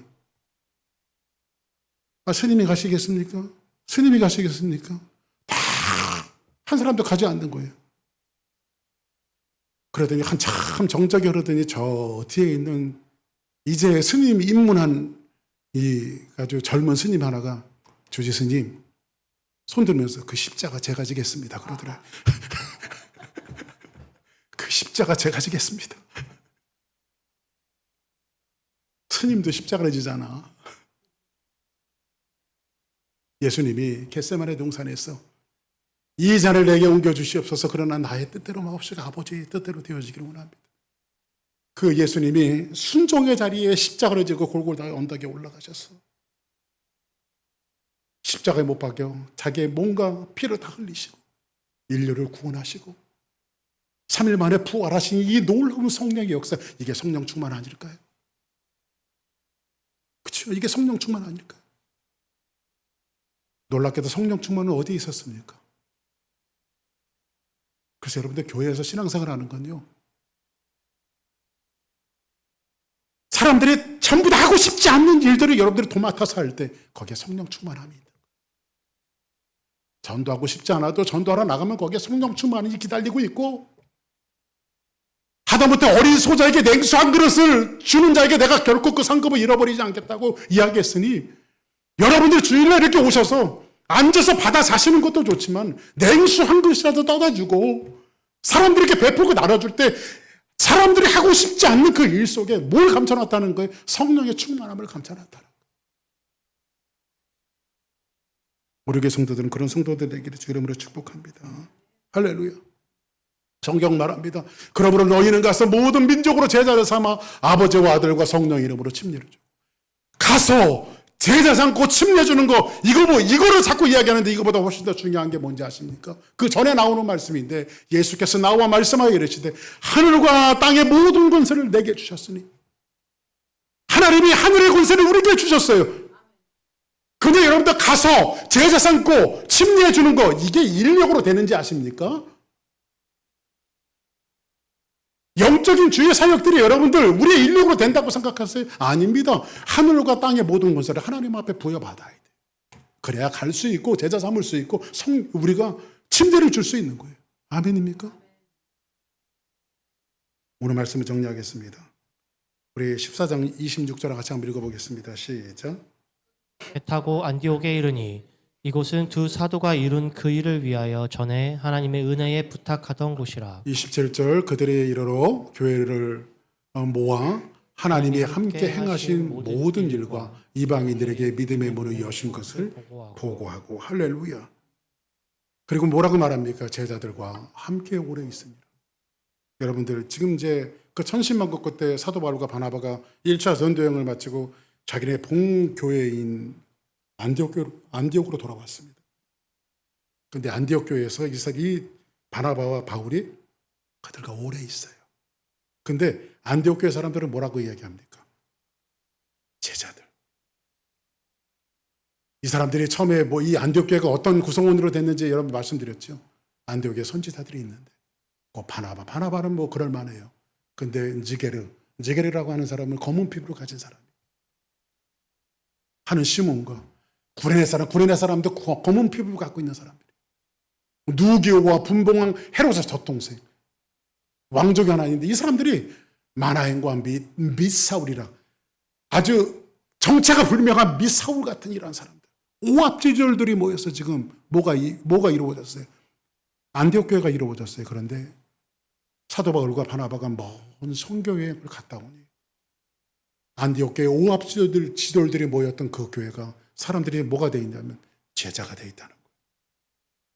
아, 스님이 가시겠습니까? 스님이 가시겠습니까? 다 한 사람도 가지 않는 거예요. 그러더니 한참 정적이 흐르더니 저 뒤에 있는 이제 스님 입문한 이 아주 젊은 스님 하나가 주지 스님 손 들면서 그 십자가 제가 지겠습니다 그러더라고요. 그 십자가 제가 지겠습니다. 스님도 십자가를 지잖아. 예수님이 겟세마네 동산에서 이 잔을 내게 옮겨주시옵소서 그러나 나의 뜻대로 마옵시고 아버지의 뜻대로 되어지기를 원합니다. 그 예수님이 순종의 자리에 십자가를 지고 골고다 언덕에 올라가셨어. 십자가에 못 박여 자기의 몸과 피를 다 흘리시고 인류를 구원하시고 3일 만에 부활하신 이 놀라운 성령의 역사, 이게 성령 충만 아닐까요? 그렇죠? 이게 성령 충만 아닐까요? 놀랍게도 성령 충만은 어디에 있었습니까? 그래서 여러분들 교회에서 신앙생활 하는 건요, 사람들이 전부 다 하고 싶지 않는 일들을 여러분들이 도맡아서 할 때 거기에 성령 충만함이 있는 거예요. 전도하고 싶지 않아도 전도하러 나가면 거기에 성령 충만이 기다리고 있고, 하다못해 어린 소자에게 냉수 한 그릇을 주는 자에게 내가 결코 그 상급을 잃어버리지 않겠다고 이야기했으니, 여러분들 주일날 이렇게 오셔서 앉아서 받아 자시는 것도 좋지만 냉수 한 그릇이라도 떠다 주고 사람들에게 베풀고 나눠줄 때 사람들이 하고 싶지 않는 그 일 속에 뭘 감춰놨다는 거예요? 성령의 충만함을 감춰놨다는 거예요. 우리 교회 성도들은 그런 성도들 되기를 주 이름으로 축복합니다. 할렐루야. 성경 말합니다. 그러므로 너희는 가서 모든 민족으로 제자를 삼아 아버지와 아들과 성령 이름으로 침례를 줘. 가서 제자 삼고 침례 주는 거, 이거를 자꾸 이야기하는데 이거보다 훨씬 더 중요한 게 뭔지 아십니까? 그 전에 나오는 말씀인데, 예수께서 나와 말씀하여 이르시되 하늘과 땅의 모든 권세를 내게 주셨으니, 하나님이 하늘의 권세를 우리에게 주셨어요. 근데 여러분들 가서 제자 삼고 침례 주는 거, 이게 인력으로 되는지 아십니까? 영적인 주의 사역들이 여러분들 우리의 인력으로 된다고 생각하세요? 아닙니다. 하늘과 땅의 모든 권세를 하나님 앞에 부여받아야 돼. 그래야 갈 수 있고 제자 삼을 수 있고 우리가 침례를 줄 수 있는 거예요. 아멘입니까? 오늘 말씀을 정리하겠습니다. 우리 14장 26절 같이 한번 읽어보겠습니다. 시작. 배 타고 안디옥에 이르니 이곳은 두 사도가 이룬 그 일을 위하여 전에 하나님의 은혜에 부탁하던 곳이라. 27절 그들의 이르러 교회를 모아 하나님이 함께 행하신 모든 일과 이방인들에게 믿음의 문을 여신 것을 보고하고. 할렐루야. 그리고 뭐라고 말합니까? 제자들과 함께 오래 있습니다. 여러분들 지금 이제 그 천신만국 때 사도 바울과 바나바가 1차 전도여행을 마치고 자기네 본교회인 안디옥으로 돌아왔습니다. 그런데 안디옥 교회에서 이 바나바와 바울이 그들과 오래 있어요. 근데 안디옥 교회 사람들은 뭐라고 이야기합니까? 제자들. 이 사람들이 처음에 이 안디옥 교회가 어떤 구성원으로 됐는지 여러분 말씀드렸죠. 안디옥에 선지자들이 있는데 바나바는 그럴 만해요. 근데 느게르라고 하는 사람은 검은 피부를 가진 사람. 하는 시몬과 구레네 사람도 검은 피부를 갖고 있는 사람들이. 누기오와 분봉왕 헤롯의 젖동생. 왕족이 하나 있는데 이 사람들이 마나행과 및 사울이라 아주 정체가 불명한 및 사울 같은 이런 사람들, 오합지졸들이 모여서 지금 뭐가 이루어졌어요? 안디옥 교회가 이루어졌어요. 그런데 사도 바울과 바나바가 먼 선교여행을 갔다 오니 안디옥 교회 오합지졸들이 모였던 그 교회가 사람들이 뭐가 돼 있냐면 제자가 돼 있다는 거예요.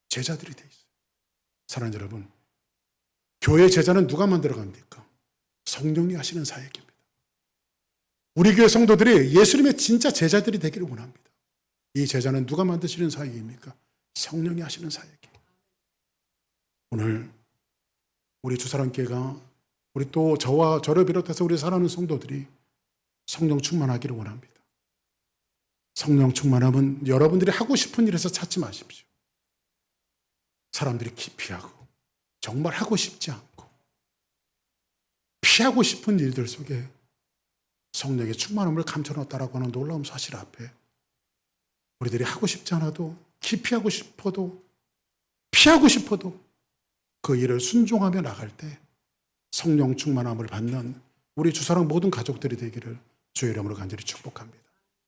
제자들이 돼 있어요. 사랑하는 여러분, 교회 제자는 누가 만들어 갑니까? 성령이 하시는 사역입니다. 우리 교회 성도들이 예수님의 진짜 제자들이 되기를 원합니다. 이 제자는 누가 만드시는 사역입니까? 성령이 하시는 사역이에요. 오늘 우리 주사랑교회가 우리 또 저와 저를 비롯해서 우리 사랑하는 성도들이 성령 충만하기를 원합니다. 성령 충만함은 여러분들이 하고 싶은 일에서 찾지 마십시오. 사람들이 기피하고 정말 하고 싶지 않고 피하고 싶은 일들 속에 성령의 충만함을 감춰놨다라고 하는 놀라운 사실 앞에 우리들이 하고 싶지 않아도 기피하고 싶어도 피하고 싶어도 그 일을 순종하며 나갈 때 성령 충만함을 받는 우리 주사랑 모든 가족들이 되기를 주의 이름으로 간절히 축복합니다.